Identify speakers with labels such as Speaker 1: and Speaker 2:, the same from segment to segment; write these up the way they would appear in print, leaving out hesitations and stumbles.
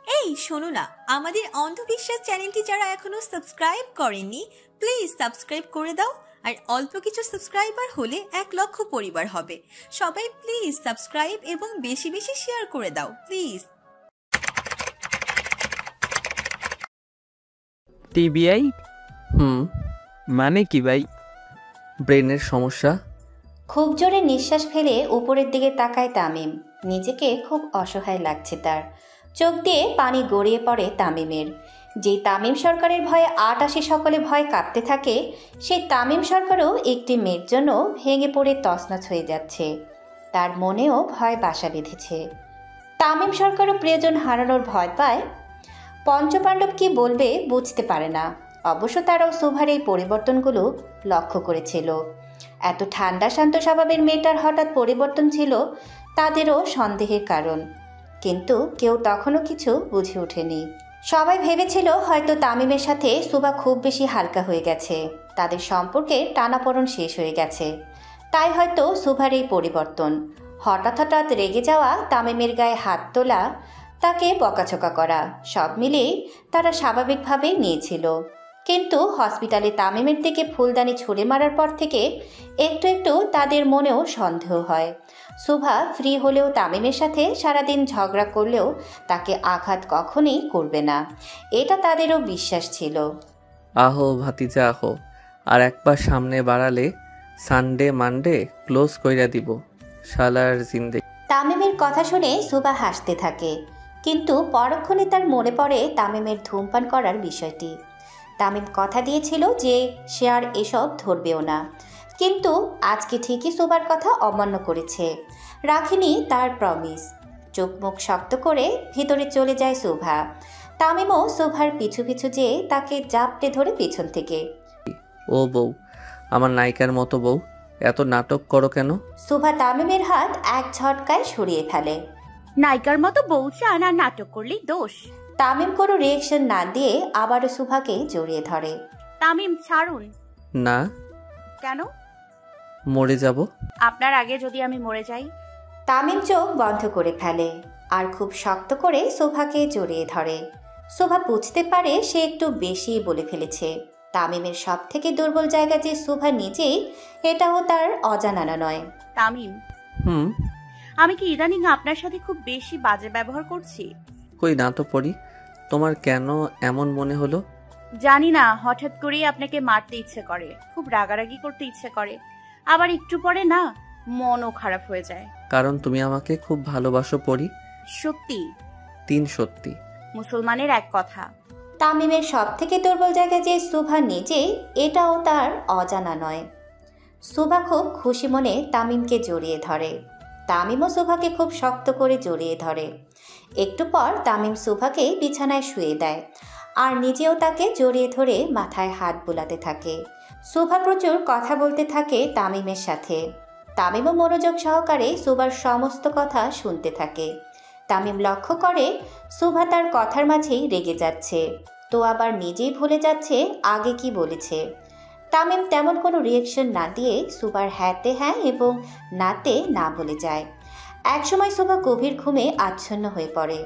Speaker 1: এই শোনো না, আমাদের অন্ধবিশ্বাস চ্যানেলটি যারা এখনো সাবস্ক্রাইব করেননি প্লিজ সাবস্ক্রাইব করে দাও। আর অল্প কিছু সাবস্ক্রাইবার হলে 1,00,000 পরিবার হবে। সবাই প্লিজ সাবস্ক্রাইব এবং বেশি বেশি শেয়ার করে দাও প্লিজ।
Speaker 2: টিবিআই মানে কি ভাই?
Speaker 3: ব্রেনের সমস্যা।
Speaker 4: খুব জোরে নিঃশ্বাস ফেলে উপরের দিকে তাকায় তামিম। নিজেকে খুব অসহায় লাগছে তার। চোখ দিয়ে পানি গড়িয়ে পড়ে তামিমের। যেই তামিম সরকারের ভয়ে ৮ সকলে ভয় কাঁপতে থাকে, সেই তামিম সরকারও একটি মেয়ের জন্য ভেঙে পড়ে তছনছ হয়ে যাচ্ছে। তার মনেও ভয় বাসা বেঁধেছে। তামিম সরকারও প্রিয়জন হারানোর ভয় পায়। পঞ্চপাণ্ডব কি বলবে বুঝতে পারে না। অবশ্য তারাও শুভার এই পরিবর্তনগুলো লক্ষ্য করেছিল। এত ঠান্ডা শান্ত স্বভাবের মেয়েটার হঠাৎ পরিবর্তন ছিল তাদেরও সন্দেহের কারণ। কিন্তু কেউ তখনও কিছু বুঝে ওঠেনি। সবাই ভেবেছিল হয়তো তামিমের সাথে শুভা খুব বেশি হালকা হয়ে গেছে, তাদের সম্পর্কে টানাপোড়েন শেষ হয়ে গেছে। তাই হয়তো শুভার এই পরিবর্তন। হঠাৎ হঠাৎ রেগে যাওয়া, তামিমের গায়ে হাত তোলা, তাকে বকাঝকা করা, সব মিলিয়ে তারা স্বাভাবিকভাবেই নিয়েছিল। কিন্তু হসপিটালে তামিমের দিকে ফুলদানি ছুঁড়ে মারার পর থেকে একটু একটু তাদের মনেও সন্দেহ হয়। শুভা ফ্রি হলেও তামিমের সাথে সারাদিন ঝগড়া করলেও তাকে আঘাত কখনই করবে না, এটা তাদেরও বিশ্বাস ছিল।
Speaker 3: আহো ভাতিজা আহো, আর একবার সামনে বাড়ালে সানডে মানডে ক্লোজ কইরা দিব শালার জিন্দে।
Speaker 4: তামিমের কথা শুনে শুভা হাসতে থাকে, কিন্তু পরক্ষণে তার মনে পড়ে তামিমের ধূমপান করার বিষয়টি। তামিম কথা দিয়েছিল যে সে আর এসব ধরবেও না, কিন্তু আজকে ঠিকই শুভার কথা অমান্য করেছে, রাখেনি তার প্রমিস। চোখ মুখ শক্ত করে ভিতরে চলে যায় শুভা। তামিমও শুভার পিছু পিছু যেয়ে তাকে জাপটে ধরে পিছন থেকে।
Speaker 3: ও বউ, আমার নায়িকার মতো বউ, এত নাটক করো কেন?
Speaker 4: শুভা তামিমের হাত এক ঝটকায় সরিয়ে ফেলে।
Speaker 5: নায়িকার মতো বউ চান আর নাটক করলেই দোষ।
Speaker 4: তামিম কোনো রিয়েকশন না দিয়ে আবারও শুভাকে জড়িয়ে ধরে।
Speaker 5: তামিম ছাড়ুন।
Speaker 3: না।
Speaker 5: কেন?
Speaker 3: মরে যাব।
Speaker 5: আপনার আগে যদি আমি মরে যাই?
Speaker 4: তামিম চোখ বন্ধ করে ফেলে আর খুব শক্ত করে শুভাকে জড়িয়ে ধরে। শুভা বুঝতে পারে সে একটু বেশি বলে ফেলেছে। তামিমের সব থেকে দুর্বল জায়গা যে শুভা নিজেই, এটাও তার অজানা নয়।
Speaker 5: তামিম, আমি কি ইদানিং আপনার সাথে খুব বেশি বাজে ব্যবহার করছি?
Speaker 3: কই না তো পড়ি। তোমার কেন এমন মনে হলো?
Speaker 5: জানি না, হঠাৎ করেই আপনাকে মারতে ইচ্ছে করে, খুব রাগারাগি করতে ইচ্ছে করে, আবার একটু পরে না মনও খারাপ হয়ে যায়।
Speaker 3: কারণ তুমি আমাকে খুব ভালোবাসো পড়ি।
Speaker 5: সত্যি?
Speaker 3: 3 সত্যি।
Speaker 5: মুসলমানের এক কথা।
Speaker 4: তামিমের সব থেকে দুর্বল জায়গা যে শুভা নিজেই, এটাও তার অজানা নয়। শুভা খুব খুশি মনে তামিমকে জড়িয়ে ধরে। তামিমও শুভাকে খুব শক্ত করে জড়িয়ে ধরে। একটু পর তামিম শুভাকে বিছানায় শুয়ে দেয় আর নিজেও তাকে জড়িয়ে ধরে মাথায় হাত বুলাতে থাকে। শুভা প্রচুর কথা বলতে থাকে তামিমের সাথে। তামিমও মনোযোগ সহকারে শুভার সমস্ত কথা শুনতে থাকে। তামিম লক্ষ্য করে শুভা তার কথার মাঝেই রেগে যাচ্ছে, তো আবার নিজেই ভুলে যাচ্ছে আগে কি বলেছে। তামিম তেমন কোনো রিয়েকশন না দিয়ে শুভার হ্যাঁতে হ্যাঁ এবং নাতে না বলে যায়। একসময় শুভা গভীর ঘুমে আচ্ছন্ন হয়ে পড়ে।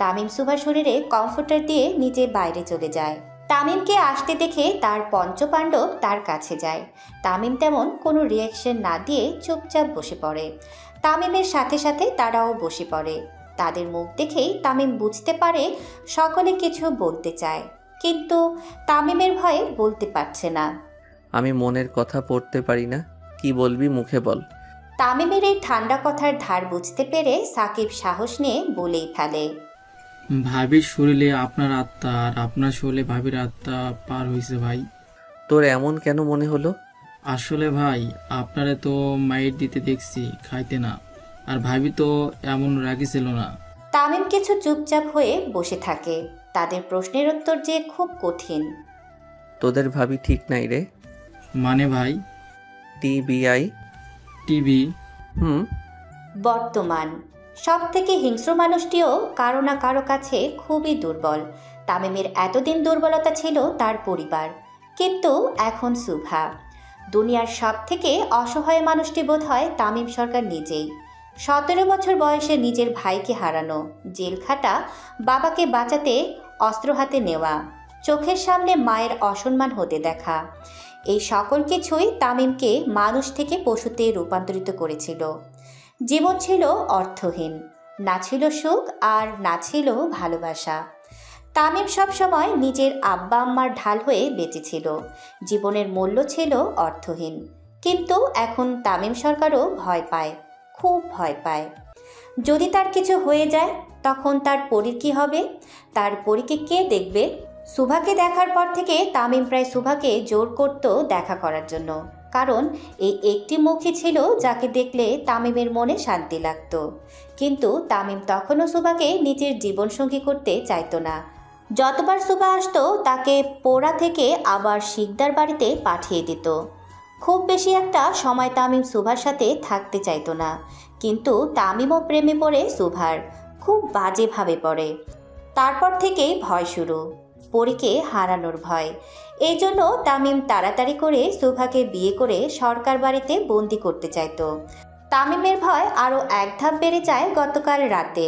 Speaker 4: তামিম শুভার শরীরে কমফোর্টার দিয়ে নিজে বাইরে চলে যায়। তামিমকে আসতে দেখে তার পঞ্চপাণ্ডব তার কাছে যায়। তামিম তেমন কোনো রিয়েকশন না দিয়ে চুপচাপ বসে পড়ে। তামিমের সাথে সাথে তারাও বসে পড়ে। তাদের মুখ দেখেই তামিম বুঝতে পারে সকলে কিছু বলতে চায়, কিন্তু তামিমের ভয়ে বলতে পারছে না।
Speaker 3: আমি মনের কথা পড়তে পারি না, কি বলবি মুখে বল।
Speaker 4: তামিমের এই ঠান্ডা কথার ধার বুঝতে পেরে সাকিব সাহস নিয়ে বলেই ফেলে,
Speaker 6: ভাবির শরীরে আপনার আত্মা আর আপনার শরীরে ভাবির আত্মা পার হয়েছে ভাই।
Speaker 3: তোর এমন কেন মনে হলো?
Speaker 6: আসলে ভাই, আপনারে তো মাইট দিতে দেখছি, খাইতে না, আর ভাবি তো এমন রাগি ছিল না।
Speaker 4: তামিম কিছু চুপচাপ হয়ে বসে থাকে। তাদের প্রশ্নের উত্তর যে খুব কঠিন।
Speaker 3: তোদের ভাবি ঠিক নাই রে।
Speaker 6: মানে ভাই?
Speaker 3: টিবিআই।
Speaker 6: টিভি?
Speaker 4: বর্তমান সব থেকে হিংস্র মানুষটিও কারো না কারো কাছে খুবই দুর্বল। তামিমের এতদিন দুর্বলতা ছিল তার পরিবার, কিন্তু এখন শুভা। দুনিয়ার সব থেকে অসহায় মানুষটি বোধ হয় তামিম সরকার নিজেই। 17 বছর বয়সে নিজের ভাইকে হারানো, জেল খাটা, বাবাকে বাঁচাতে অস্ত্র হাতে নেওয়া, চোখের সামনে মায়ের অসম্মান হতে দেখা, এই সকল কিছুই তামিমকে মানুষ থেকে পশুতে রূপান্তরিত করেছিল। জীবন ছিল অর্থহীন, না ছিল সুখ আর না ছিল ভালোবাসা। তামিম সবসময় নিজের আব্বা আম্মার ঢাল হয়ে বেঁচেছিল। জীবনের মূল্য ছিল অর্থহীন। কিন্তু এখন তামিম সরকারও ভয় পায়, খুব ভয় পায়। যদি তার কিছু হয়ে যায় তখন তার পরীর কী হবে? তার পরীকে কে দেখবে? সুভাকে দেখার পর থেকে তামিম প্রায় সুভাকে জোর করত দেখা করার জন্য, কারণ এই একটি মুখই ছিল যাকে দেখলে তামিমের মনে শান্তি লাগত। কিন্তু তামিম তখনও সুভাকে নিজের জীবনসঙ্গী করতে চাইতো না। যতবার সুভা আসতো তাকে পোড়া থেকে আবার শিকদার বাড়িতে পাঠিয়ে দিত। খুব বেশি একটা সময় তামিম সুভার সাথে থাকতে চাইতো না, কিন্তু তামিমও প্রেমে পড়ে সুভার, খুব বাজেভাবে পড়ে। তারপর থেকেই ভয় শুরু, পরীকে হারানোর ভয়। এই জন্য তামিম তাড়াতাড়ি করে সুভাকে বিয়ে করে সরকার বাড়িতে বন্দি করতে চাইতো। তামিমের ভয় আরও এক ধাপ বেড়ে যায় গতকাল রাতে।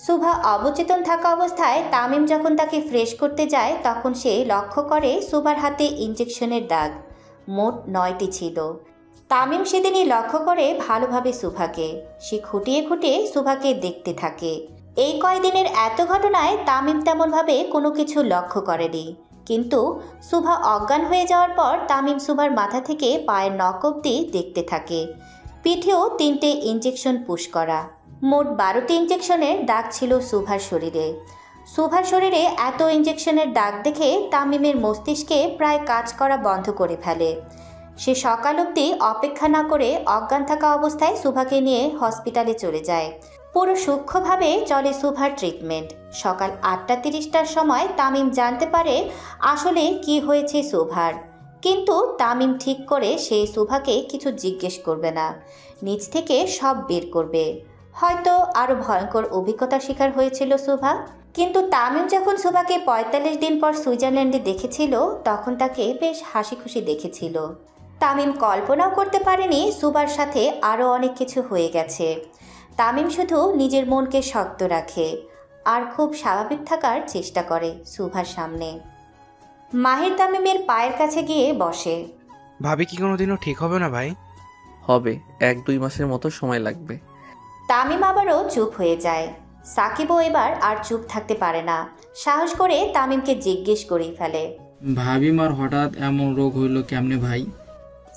Speaker 4: সুভা অবচেতন থাকা অবস্থায় তামিম যখন তাকে ফ্রেশ করতে যায় তখন সে লক্ষ্য করে সুভার হাতে ইঞ্জেকশনের দাগ, মোট 9টি ছিল। তামিম সেদিনই লক্ষ্য করে ভালোভাবে সুভাকে, সে খুঁটিয়ে খুঁটিয়ে সুভাকে দেখতে থাকে। এই কয়দিনের এত ঘটনায় তামিম তেমনভাবে কোনো কিছু লক্ষ্য করেনি, কিন্তু সুভা অজ্ঞান হয়ে যাওয়ার পর তামিম সুভার মাথা থেকে পায়ের নখ অবধি দেখতে থাকে। পিঠেও 3টে ইঞ্জেকশন পুশ করা, মোট 12টি ইঞ্জেকশনের দাগ ছিল সুভার শরীরে। সুভার শরীরে এত ইঞ্জেকশনের দাগ দেখে তামিমের মস্তিষ্কে প্রায় কাজ করা বন্ধ করে ফেলে। সে সকাল অবধি অপেক্ষা না করে অজ্ঞান থাকা অবস্থায় সুভাকে নিয়ে হসপিটালে চলে যায়। পুরো সূক্ষ্মভাবে চলে সুভার ট্রিটমেন্ট। সকাল 8:30টার সময় তামিম জানতে পারে আসলে কি হয়েছে সুভার, কিন্তু তামিম ঠিক করে সে সুভাকে কিছু জিজ্ঞেস করবে না, নিজ থেকে সব বের করবে। হয়তো আরও ভয়ঙ্কর অভিজ্ঞতার শিকার হয়েছিল সুভা। কিন্তু তামিম যখন সুভাকে 45 দিন পর সুইজারল্যান্ডে দেখেছিল তখন তাকে বেশ হাসি খুশি দেখেছিল। তামিম কল্পনাও করতে পারেনি সুভার সাথে আরও অনেক কিছু হয়ে গেছে। তামিম শুধু নিজের মনকে শক্ত রাখে আর খুব স্বাভাবিক থাকার চেষ্টা করে সুভার সামনে। মাহির তামিমের পায়ের কাছে গিয়ে বসে।
Speaker 7: ভাবি কি কোনোদিনও ঠিক হবে না ভাই?
Speaker 3: হবে, 1-2 মাসের মতো সময় লাগবে।
Speaker 4: তামিম আবারও চুপ হয়ে যায়। সাকিবও এবার আর চুপ থাকতে পারে না, সাহস করে তামিমকে জিজ্ঞেস করেই ফেলে,
Speaker 6: ভাবি মার হঠাৎ এমন রোগ হইল কেমনে ভাই?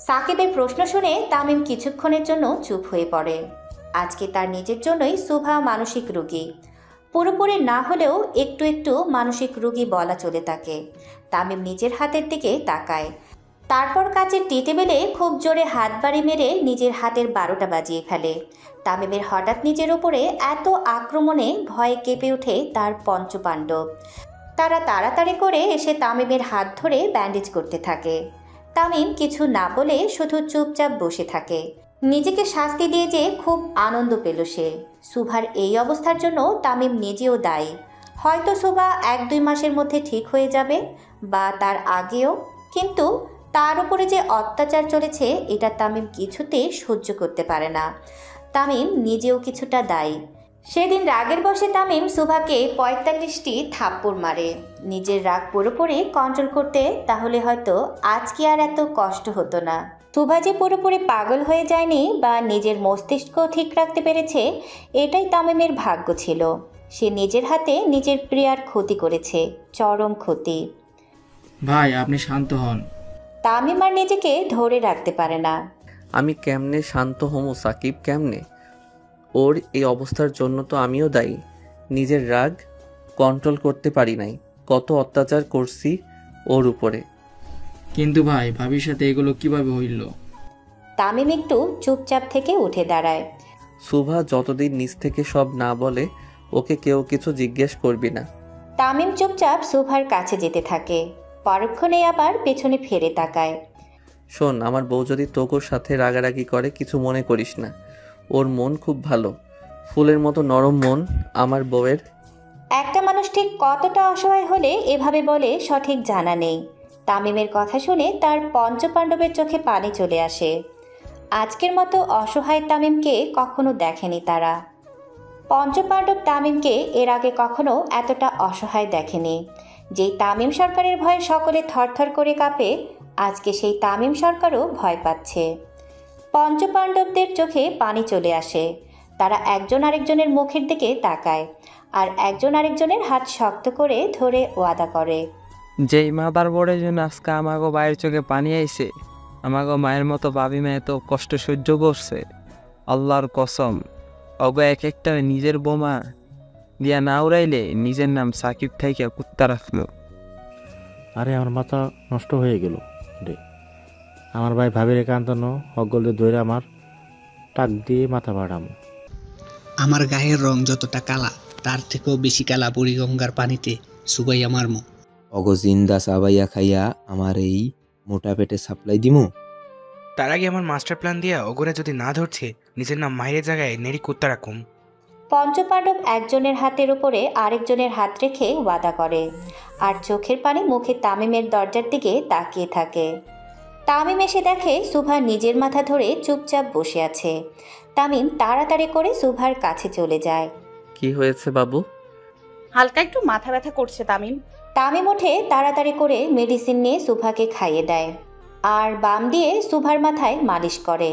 Speaker 4: সাকিবের প্রশ্ন শুনে তামিম কিছুক্ষণের জন্য চুপ হয়ে পড়ে। আজকে তার নিজের জন্যই সুভা মানসিক রোগী, পুরোপুরি না হলেও একটু একটু মানসিক রোগী বলা চলে তাকে। তামিম নিজের হাতের দিকে তাকায়, তারপর কাচের টি টেবিলে খুব জোরে হাত বাড়ি মেরে নিজের হাতের 12টা বাজিয়ে ফেলে। তামিমের হঠাৎ নিজের ওপরে এত আক্রমণে ভয়ে কেঁপে ওঠে তার পঞ্চপাণ্ডব। তারা তাড়াতাড়ি করে এসে তামিমের হাত ধরে ব্যান্ডেজ করতে থাকে। তামিম কিছু না বলে শুধু চুপচাপ বসে থাকে। নিজেকে শাস্তি দিয়ে যে খুব আনন্দ পেল সে। সুভার এই অবস্থার জন্য তামিম নিজেও দায়ী। হয়তো সুভা 1-2 মাসের মধ্যে ঠিক হয়ে যাবে বা তার আগেও, কিন্তু তার উপরে যে অত্যাচার চলেছে এটা তামিম কিছুতে সহ্য করতে পারে না। তামিম নিজেও কিছুটা দায়ী। সেদিন রাগের বশে তামিম সুভাকে 45টি থাপ্পড় মারে। নিজের রাগ পুরোপুরি কন্ট্রোল করতে তাহলে হয়তো আজকে আর এত কষ্ট হতো না। সুভা যে পুরোপুরি পাগল হয়ে যায়নি বা নিজের মস্তিষ্ক ঠিক রাখতে পেরেছে, এটাই তামিমের ভাগ্য ছিল। সে নিজের হাতে নিজের প্রিয়ার ক্ষতি করেছে, চরম ক্ষতি।
Speaker 6: ভাই আপনি শান্ত হন।
Speaker 4: তামিম আর নিজেকে ধরে রাখতে পারে না।
Speaker 3: আমি কেমনে শান্ত হমু সাকিব, কেমনে? ওর এই অবস্থার জন্য তো আমিও দায়ী। নিজের রাগ কন্ট্রোল করতে পারি নাই, কত অত্যাচার করছি ওর উপরে।
Speaker 6: কিন্তু ভাই ভাবির সাথে এগুলো কিভাবে হইল?
Speaker 4: তামিম একটু চুপচাপ থেকে উঠে দাঁড়ায়।
Speaker 3: সুভা যতদিন নিজ থেকে সব না বলে ওকে কেউ কিছু জিজ্ঞেস করবি না।
Speaker 4: তামিম চুপচাপ সুভার কাছে যেতে থাকে, পরক্ষণে আবার পেছনে ফিরে তাকায়।
Speaker 3: শোন, আমার বউ যদি তোর সাথে রাগারাগি করে কিছু মনে করিস না। ওর মন খুব ভালো, ফুলের মতো নরম মন আমার বউয়ের।
Speaker 4: একটা মানুষ ঠিক কতটা অসহায় হলে এভাবে বলে সঠিক জানা নেই। তামিমের কথা শুনে তার পঞ্চপাণ্ডবের চোখে পানি চলে আসে। আজকের মতো অসহায় তামিমকে কখনো দেখেনি তারা। পঞ্চপাণ্ডব তামিমকে এর আগে কখনো এতটা অসহায় দেখেনি। যেই তামিম সরকারের ভয়ে সকলে থরথর করে কাঁপে, আজকে সেই তামিম সরকারও ভয় পাচ্ছে। পঞ্চপাণ্ডবদের চোখে পানি চলে আসে। তারা একজন আরেকজনের মুখের দিকে তাকায় আর একজন আরেকজনের হাত শক্ত করে ধরে ওয়াদা করে।
Speaker 2: যেই মাদার বোর্ডের জন্য আজকে আমাগো মায়ের চোখে পানি আইছে, আমাগো মায়ের মতো ভাবি মা এত কষ্ট সহ্য করছে, আল্লাহর কসম অগো এক একটা নিজের বোমা দিয়া না উড়াইলে নিজের নাম সাকিব থাইকা কুত্তা রাখলো।
Speaker 8: আরে আমার মাথা নষ্ট হয়ে গেল রে। আমার ভাই ভাবির একান্তনো অগলে ধরে আমার টাক দিয়ে মাথা বাড়ামো।
Speaker 9: আমার গায়ের রং যতটা কালা তার থেকেও বেশি কালা বুড়িগঙ্গার পানিতে সুবাই আমার মুখ।
Speaker 10: অগজিন্দা সাবাইয়া খাইয়া আমার এই মোটা পেটে সাপ্লাই দিমু।
Speaker 7: তার আগে আমার মাস্টার প্ল্যান দিয়া ওগরে যদি না ধরছে, নিজের নাম মায়ের জায়গায় নেড়ি কুত্তা রাখুম।
Speaker 4: পঞ্চপাণ্ডব একজনের হাতের উপরে আরেকজনের হাত রেখে ওয়াদা করে আর চোখের পানি মুখে তামিমের দরজার দিকে তাকিয়ে থাকে। তামিম এসে দেখে সুভা নিজের মাথা ধরে চুপচাপ বসে আছে। তামিম তাড়াতাড়ি করে সুভার কাছে চলে যায়।
Speaker 3: কি হয়েছে বাবু?
Speaker 5: হালকা একটু মাথা ব্যথা করছে তামিম।
Speaker 4: তামিম উঠে তাড়াতাড়ি করে মেডিসিন নিয়ে সুভাকে খাইয়ে দেয় আর বাম দিয়ে সুভার মাথায় মালিশ করে।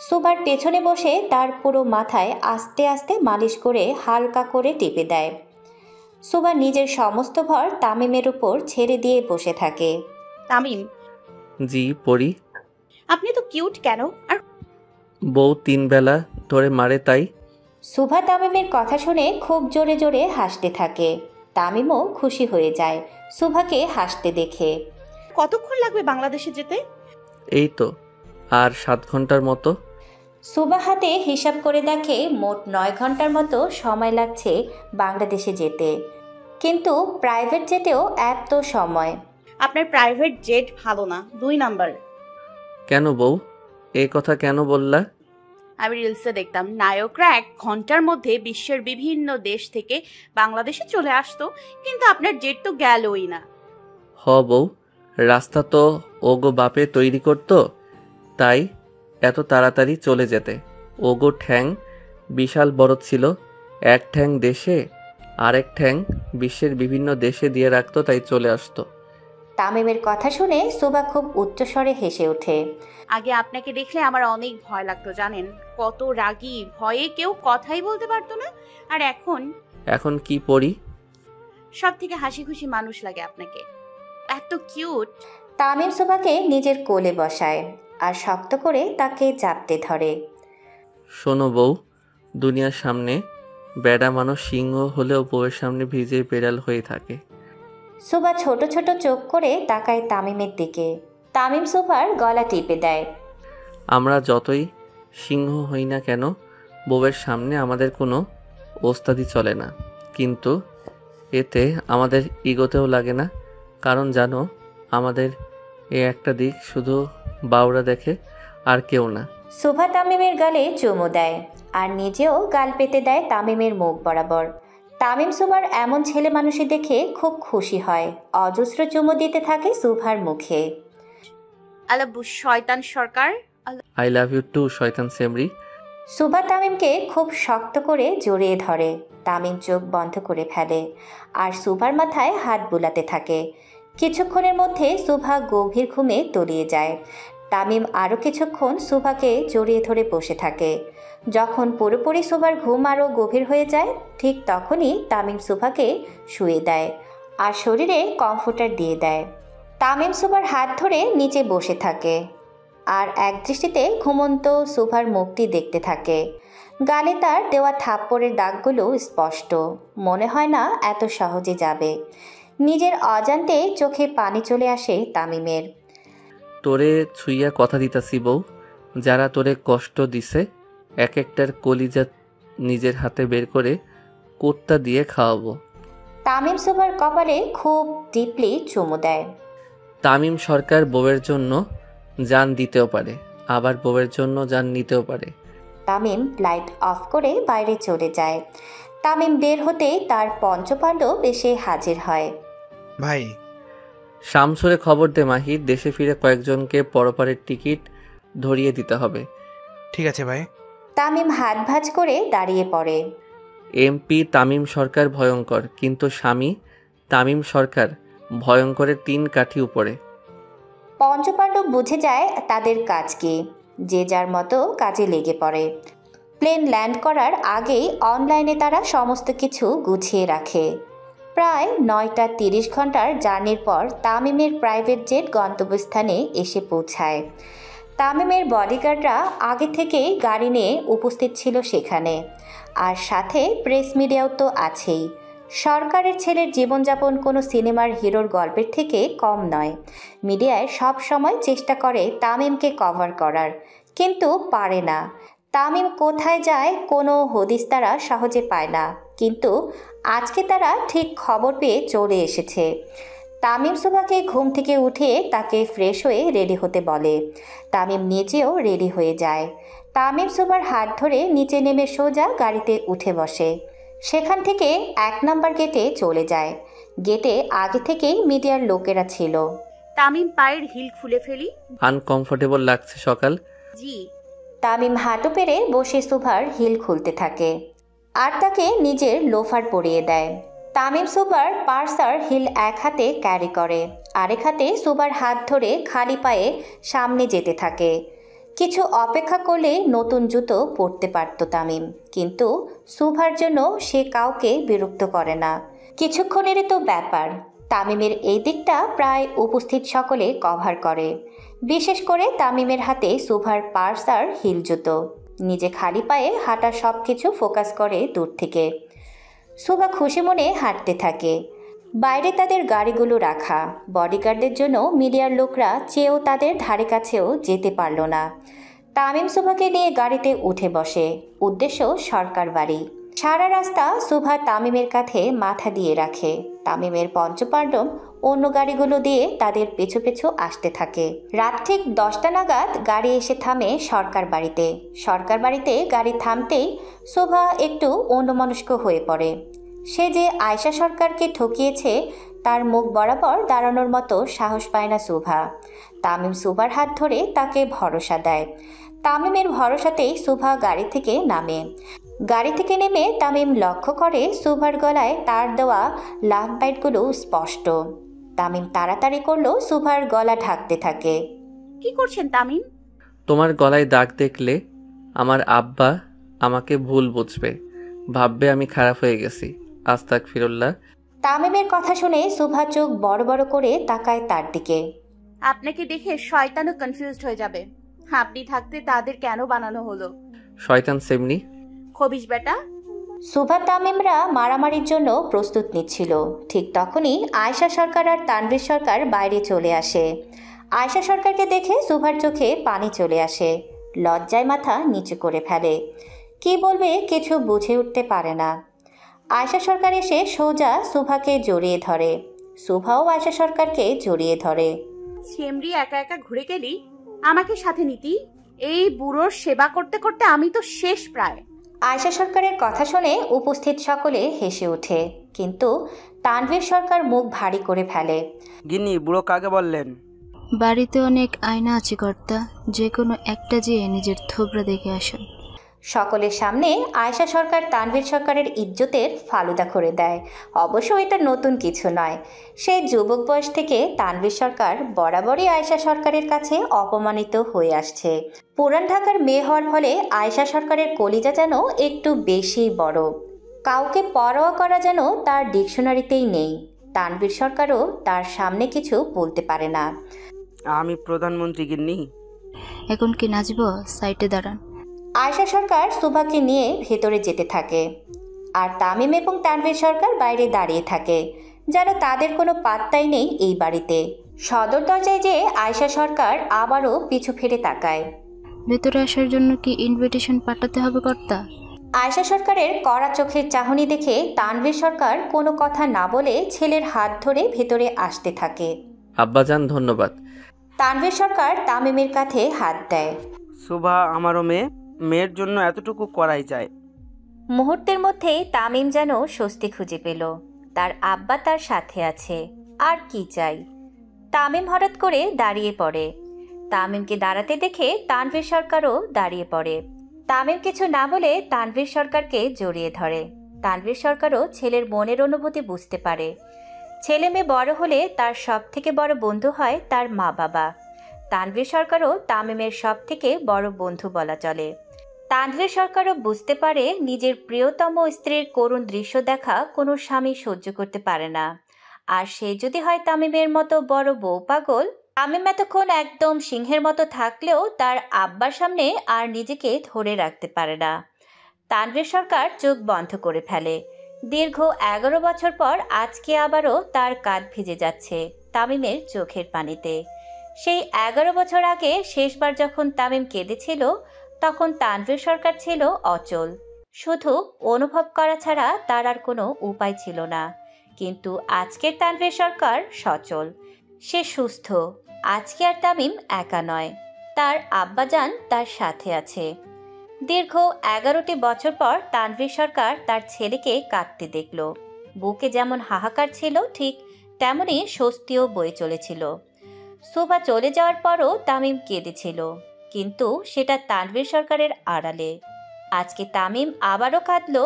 Speaker 4: সুভার পেছনে বসে তার পুরো মাথায় আস্তে আস্তে মালিশ করে হালকা করে টিপে দেয়। সুভা নিজের সমস্ত ভর তামিমের উপর ছেড়ে দিয়ে বসে থাকে।
Speaker 5: তামিম,
Speaker 3: জি পড়ি।
Speaker 5: আপনি তো কিউট কেন? আর
Speaker 3: বউ 3 বেলা ধরে মারে তাই।
Speaker 4: সুভা তামিমের কথা শুনে খুব জোরে জোরে হাসতে থাকে। তামিমও খুশি হয়ে যায় সুভাকে হাসতে দেখে।
Speaker 5: কতক্ষণ লাগবে বাংলাদেশে যেতে?
Speaker 3: এই তো আর 7 ঘন্টার মতো।
Speaker 4: সুভা হাতে হিসাব করে দেখে মোট 9 ঘন্টার মতো সময় লাগছে বাংলাদেশে যেতে, কিন্তু প্রাইভেট জেটেও এত সময়।
Speaker 5: আপনার প্রাইভেট জেট ভালো না, 2 নাম্বার।
Speaker 3: কেন বউ, এই কথা কেন বললা?
Speaker 5: আমি রিলসে দেখতাম নায়করা 1 ঘন্টার মধ্যে বিশ্বের বিভিন্ন দেশ থেকে বাংলাদেশে চলে আসতো, কিন্তু আপনার জেট তো গেলই না।
Speaker 3: হ বউ, রাস্তা তো ওগো বাপে তৈরি করতো, তাই এত তাড়াতাড়ি চলে যেতে। ওগো ঠ্যাং বিশাল বড় ছিল, এক ঠ্যাং দেশে আরেক ঠ্যাং বিশ্বের বিভিন্ন দেশে দিয়ে রাখতো, তাই চলে আসতো।
Speaker 4: তামিমের কথা শুনে সুভা খুব উচ্চস্বরে হেসে ওঠে।
Speaker 5: আগে আপনাকে দেখলে আমার অনেক ভয় লাগতো জানেন, কত রাগী, ভয়ে কেউ কথাই বলতে পারতো না। আর
Speaker 3: এখন কি পড়ি?
Speaker 5: সব থেকে হাসি খুশি মানুষ লাগে আপনাকে, এত কিউট।
Speaker 4: তামিম সুভাকে নিজের কোলে বসায় আর শক্ত করে তাকে চাপতে ধরে।
Speaker 3: শোনো বউ, দুনিয়ার সামনে বেড়া মানুষ সিংহ হলেও বউয়ের সামনে ভিজে বেড়াল হয়ে থাকে।
Speaker 4: সুভা ছোট ছোট চোখ করে তাকায় তামিমের দিকে। তামিম সুভার গলা টিপে দেয়।
Speaker 3: আমরা যতই সিংহ হই না কেন, বউয়ের সামনে আমাদের কোনো ওস্তাদি চলে না, কিন্তু এতে আমাদের ইগোতেও লাগে না। কারণ জানো, আমাদের এ একটা দিক শুধু বাউরা দেখে, আর কেউ না।
Speaker 4: সুভা তামিমের গালে চুমু দেয় আর নিজেও গাল পেতে দেয় তামিমের মুখ বরাবর। তামিম সুভার এমন ছেলে মানুষই দেখে খুব খুশি হয়, অজস্র চুমু দিতে থাকে সুভার মুখে।
Speaker 5: আলাবু শয়তান সরকার।
Speaker 3: আই লাভ ইউ টু শয়তান সেমরি।
Speaker 4: সুভা তামিমকে খুব শক্ত করে জড়িয়ে ধরে। তামিম চোখ বন্ধ করে ফেলে আর সুভার মাথায় হাত বুলাতে থাকে। কিছুক্ষণের মধ্যে সুভা গভীর ঘুমে তলিয়ে যায়। তামিম আরও কিছুক্ষণ সুভাকে জড়িয়ে ধরে বসে থাকে। যখন পুরোপুরি সুভার ঘুম আরও গভীর হয়ে যায়, ঠিক তখনই তামিম সুভাকে শুয়ে দেয় আর শরীরে কমফোর্টার দিয়ে দেয়। তামিম সুভার হাত ধরে নিচে বসে থাকে আর একদৃষ্টিতে ঘুমন্ত সুভার মুখটি দেখতে থাকে। গালে তার দেওয়া থাপ্পড়ের দাগগুলো স্পষ্ট, মনে হয় না এত সহজে যাবে। নিজের অজান্তে চোখে পানি চলে আসে তামিমের।
Speaker 3: তোরে ছুইয়া কথা দিতাছি বউ, যারা তোরে কষ্ট দিছে এক একটার কলিজা নিজের হাতে বের করে কুত্তা দিয়ে খাওয়াবো।
Speaker 4: তামিম সুভার কপালে খুব ডিপলি চুমু দেয়।
Speaker 3: তামিম সরকার বউয়ের জন্য জান দিতেও পারে, আবার বউয়ের জন্য জান নিতেও পারে।
Speaker 4: তামিম লাইট অফ করে বাইরে চলে যায়। তামিম বের হতেই তার পঞ্চপাণ্ডব এসে হাজির হয়।
Speaker 7: ভাই,
Speaker 3: শামসুরে খবর দে মাহির, দেশে ফিরে কয়েকজনকে পরপারের টিকিট ধরিয়ে দিতে হবে।
Speaker 7: ঠিক আছে ভাই।
Speaker 4: তামিম হাত ভাঁজ করে দাঁড়িয়ে পড়ে।
Speaker 3: এমপি তামিম সরকার ভয়ঙ্কর, কিন্তু স্বামী তামিম সরকার ভয়ঙ্করের 3 কাঠি উপরে।
Speaker 4: পঞ্চপাণ্ডব বুঝে যায় তাদের কাজ কি, যে যার মতো কাজে লেগে পড়ে। প্লেন ল্যান্ড করার আগেই অনলাইনে তারা সমস্ত কিছু গুছিয়ে রাখে। প্রায় 9:30 ঘন্টার জার্নির পর তামিমের প্রাইভেট জেট গন্তব্যস্থানে এসে পৌঁছায়। তামিমের বডিগার্ডরা আগে থেকেই গাড়ি নিয়ে উপস্থিত ছিল সেখানে, আর সাথে প্রেস মিডিয়াও তো আছেই। সরকারের ছেলের জীবনযাপন কোনো সিনেমার হিরোর গল্পের থেকে কম নয়। মিডিয়ায় সব সময় চেষ্টা করে তামিমকে কভার করার, কিন্তু পারে না। তামিম কোথায় যায় কোনো হদিস তারা সহজে পায় না, কিন্তু আজকে তারা ঠিক খবর পেয়ে চলে এসেছে। তামিম সুভাকে ঘুম থেকে উঠিয়ে তাকে ফ্রেশ হয়ে রেডি হতে বলে। তামিম নিজেও রেডি হয়ে যায়। তামিম সুভার হাত ধরে নিচে নেমে সোজা গাড়িতে উঠে বসে। সেখান থেকে 1 নম্বর গেটে চলে যায়। গেটে আগে থেকেই মিডিয়ার লোকেরা ছিল।
Speaker 5: তামিম পায়ের হিল খুলে ফেলি।
Speaker 3: আনকমফোর্টেবল লাগছে সকাল?
Speaker 5: জি।
Speaker 4: তামিম হাঁটু পেরে বসে সুভার হিল খুলতে থাকে আর তাকে নিজের লোফার পরিয়ে দেয়। তামিম সুবার পার্সার হিল এক হাতে ক্যারি করে, আরেক হাতে সুবার হাত ধরে খালি পায়ে সামনে যেতে থাকে। কিছু অপেক্ষা করলে নতুন জুতো পরতে পারত তামিম, কিন্তু সুভার জন্য সে কাউকে বিরক্ত করে না। কিছুক্ষণেরই তো ব্যাপার। তামিমের এই দিকটা প্রায় উপস্থিত সকলে কভার করে, বিশেষ করে তামিমের হাতে সুভার পার্স আর হিল জুতো। নিজে খালি পায়ে হাঁটা সব কিছু ফোকাস করে দূর থেকে। সুভা খুশি মনে হাঁটতে থাকে। বাইরে তাদের গাড়িগুলো রাখা, বডিগার্ডদের জন্য মিডিয়ার লোকরা চেয়েও তাদের ধারে কাছেও যেতে পারল না। তামিম সুভাকে নিয়ে গাড়িতে উঠে বসে। উদ্দেশ্য সরকার বাড়ি। সারা রাস্তা সুভা তামিমের কাঁধে মাথা দিয়ে রাখে। তামিমের পঞ্চপাণ্ডব অন্য গাড়িগুলো দিয়ে তাদের পেছু পেছু আসতে থাকে। রাত ঠিক 10টা নাগাদ গাড়ি এসে থামে সরকার বাড়িতে। সরকার বাড়িতে গাড়ি থামতেই সুভা একটু অন্যমনস্ক হয়ে পড়ে। সে যে আয়শা সরকারকে ঠকিয়েছে তার মুখ বরাবর দাঁড়ানোর মতো সাহস পায় না সুভা। তামিম সুভার হাত ধরে তাকে ভরসা দেয়। তামিমের ভরসাতেই সুভা গাড়ি থেকে নামে। গাড়ি থেকে নেমে তামিম লক্ষ্য করে সুভার গলায় তার দেওয়া লাভ বাইটগুলো স্পষ্ট। তামিম তাড়াতাড়ি করলো সুভার গলা ঢাকতে থাকে।
Speaker 5: কি করছেন তামিম?
Speaker 3: তোমার গলায় দাগ দেখলে আমার আব্বা আমাকে ভুল বুঝবে, ভাববে আমি খারাপ হয়ে গেছি। আস্তাগফিরুল্লাহ।
Speaker 4: তামিমের কথা শুনে সুভা চোখ বড় বড় করে তাকায় তার দিকে।
Speaker 5: আপনাকে দেখে শয়তানও কনফিউজড হয়ে যাবে। আপনি থাকতে তাদের কেন বানানো হলো?
Speaker 3: শয়তান সেমনি।
Speaker 5: খবিশ বেটা।
Speaker 4: সুভা তামিমরা মারামারির জন্য প্রস্তুত নিচ্ছিল। ঠিক তখনই আয়শা সরকার আর তানভীর সরকার বাইরে চলে আসে। আয়শা সরকারকে দেখে সুভার চোখে পানি চলে আসে। লজ্জায় মাথা নিচু করে ফেলে। কি বলবে কিছু বুঝে উঠতে পারে না। আয়শা সরকার এসে সোজা সুভাকে জড়িয়ে ধরে। সুভাও আয়শা সরকারকে জড়িয়ে ধরে।
Speaker 5: সেমরি একা একা ঘুরে গেলি, আমাকে সাথে নিতি। এই বুড়োর সেবা করতে করতে আমি তো শেষ প্রায়।
Speaker 4: আয়শা সরকারের কথা শুনে উপস্থিত সকলে হেসে ওঠে, কিন্তু তানভীর সরকার মুখ ভারী করে ফেলে।
Speaker 11: গিন্নি, বুড়ো কাকে বললেন?
Speaker 12: বাড়িতে অনেক আয়না আছে কর্তা, যে কোনো একটা যেয়ে নিজের থোবরা দেখে আসুন।
Speaker 4: সকলের সামনে আয়শা সরকার তানভীর সরকারের ইজ্জতের ফালুদা করে দেয়। অবশ্য এটা নতুন কিছু নয়। সেই যুবক বয়স থেকে তানভীর সরকার বরাবরই আয়শা সরকারের কাছে অপমানিত হয়ে আসছে। পুরান ঢাকার মেয়ে হওয়ার ফলে আয়শা সরকারের কলিজা যেন একটু বেশি বড়। কাউকে পরোয়া করা যেন তার ডিকশনারিতেই নেই। তানভীর সরকারও তার সামনে কিছু বলতে পারে না।
Speaker 11: আমি প্রধানমন্ত্রী গিন্নি।
Speaker 12: এখন কি নাচব? সাইটে দাঁড়ান।
Speaker 4: আয়শা সরকার সুভাকে নিয়ে ভেতরে যেতে থাকে, আর তামিম এবং তানভীর সরকার বাইরে দাঁড়িয়ে থাকে, যেন তাদের কোনো পাত্তাই নেই এই বাড়িতে। সদর দরজায় যে আয়শা সরকার আবারও পিছু ফিরে তাকায়।
Speaker 12: ভেতরে আসার জন্য কি ইনভিটেশন পাঠাতে হবে কর্তা?
Speaker 4: আয়শা সরকারের কড়া চোখের চাহনি দেখে তানভীর সরকার কোনো কথা না বলে ছেলের হাত ধরে ভেতরে আসতে থাকে।
Speaker 3: আব্বাজান ধন্যবাদ।
Speaker 4: তানভীর সরকার তামিমের কাঁধে হাত দেয়।
Speaker 11: সুভা আমারও মেয়ে, মেয়ের জন্য এতটুকু করাই যায়।
Speaker 4: মুহূর্তের মধ্যেই তামিম যেন স্বস্তি খুঁজে পেল। তার আব্বা তার সাথে আছে, আর কি চাই। তামিম হঠাৎ করে দাঁড়িয়ে পড়ে। তামিমকে দাঁড়াতে দেখে তানভীর সরকারও দাঁড়িয়ে পড়ে। তামিম কিছু না বলে তানভীর সরকারকে জড়িয়ে ধরে। তানভীর সরকারও ছেলের মনের অনুভূতি বুঝতে পারে। ছেলে মেয়ে বড় হলে তার সব থেকে বড় বন্ধু হয় তার মা বাবা। তানভীর সরকারও তামিমের সব থেকে বড় বন্ধু বলা চলে। তানভীর সরকারও বুঝতে পারে নিজের প্রিয়তম স্ত্রীর করুণ দৃশ্য দেখা কোনো স্বামী সহ্য করতে পারে না। আর সে যদি হয় তামিমের মতো বড় বউ পাগল। তামিম এতক্ষণ একদম সিংহের মতো থাকলেও তার আব্বার সামনে আর নিজেকে ধরে রাখতে পারে না। তানভীর সরকার চোখ বন্ধ করে ফেলে। দীর্ঘ 11 বছর পর আজকে আবারও তার কাঁধ ভিজে যাচ্ছে তামিমের চোখের পানিতে। সেই 11 বছর আগে শেষবার যখন তামিম কেঁদেছিল তখন তানভীর সরকার ছিল অচল। শুধু অনুভব করা ছাড়া তার আর কোনো উপায় ছিল না। কিন্তু আজকের তানভীর সরকার সচল, সে সুস্থ। আজকে আর তামিম একা নয়, তার আব্বাজান তার সাথে আছে। দীর্ঘ 11টি বছর পর তানভীর সরকার তার ছেলেকে কাঁদতে দেখল। বুকে যেমন হাহাকার ছিল ঠিক তেমনই স্বস্তিও বয়ে চলেছিল। সুভা চলে যাওয়ার পরও তামিম কেঁদেছিল, কিন্তু সেটা তানভীর সরকারের আড়ালে। আজকে তামিম আবারও কাঁদল,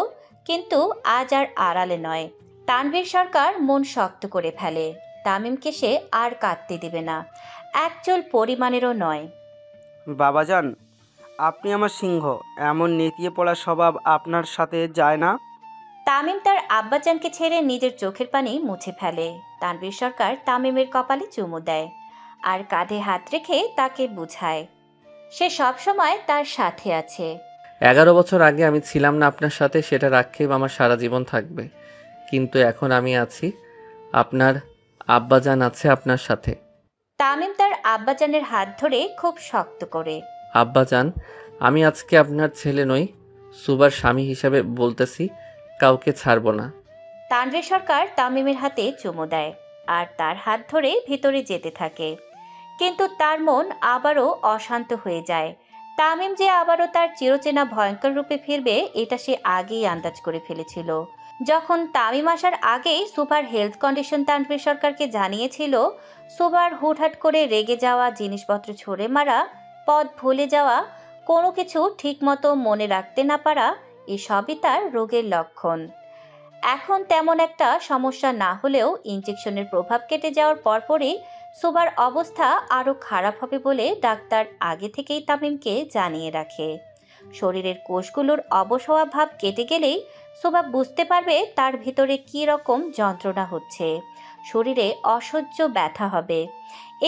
Speaker 4: কিন্তু আজ আর আড়ালে নয়। তানভীর সরকার মন শক্ত করে ফেলে। তামিমকে সে আর কাঁদতে দিবে না, একচুল পরিমাণেরও নয়।
Speaker 11: বাবাজান, আপনি আমার সিংহ, এমন নেতিয়ে পড়া স্বভাব আপনার সাথে যায় না।
Speaker 4: তামিম তার আব্বাজানকে ছেড়ে নিজের চোখের পানি মুছে ফেলে। তানভীর সরকার তামিমের কপালে চুমু দেয় আর কাঁধে হাত রেখে তাকে বুঝায় সে সবসময় তার সাথে আছে।
Speaker 3: 11 বছর আগে আমি ছিলাম না আপনার সাথে, সেটার আক্ষেপ আমার সারা জীবন থাকবে। কিন্তু এখন আমি আছি, আপনার আব্বাজান আছে আপনার সাথে।
Speaker 4: তামিম তার আব্বাজানের হাত ধরে খুব শক্ত করে।
Speaker 3: আব্বাজান, আমি আজকে আপনার ছেলে নই, সুবার স্বামী হিসাবে বলতেছি, কাউকে ছাড়ব না।
Speaker 4: তানভীর সরকার তামিমের হাতে চুমু দেয় আর তার হাত ধরে ভিতরে যেতে থাকে। কিন্তু তার মন আবারও অশান্ত হয়ে যায়। তামিম যে আবারও তার চিরচেনা ভয়ঙ্কর রূপে ফিরবে এটা সে আগেই আন্দাজ করে ফেলেছিল। যখন তামিম আসার আগেই সুভার হেলথ কন্ডিশন তানভীর সরকারকে জানিয়েছিল, সুভার হুটহাট করে রেগে যাওয়া, জিনিসপত্র ছড়ে মারা, পথ ভুলে যাওয়া, কোনো কিছু ঠিকমতো মনে রাখতে না পারা, এসবই তার রোগের লক্ষণ। এখন তেমন একটা সমস্যা না হলেও ইনজেকশনের প্রভাব কেটে যাওয়ার পরপরই সুভার অবস্থা আরও খারাপ হবে বলে ডাক্তার আগে থেকেই তামিমকে জানিয়ে রাখে। শরীরের কোষগুলোর অবশ হওয়া ভাব কেটে গেলেই সুভা বুঝতে পারবে তার ভিতরে কী রকম যন্ত্রণা হচ্ছে। শরীরে অসহ্য ব্যথা হবে।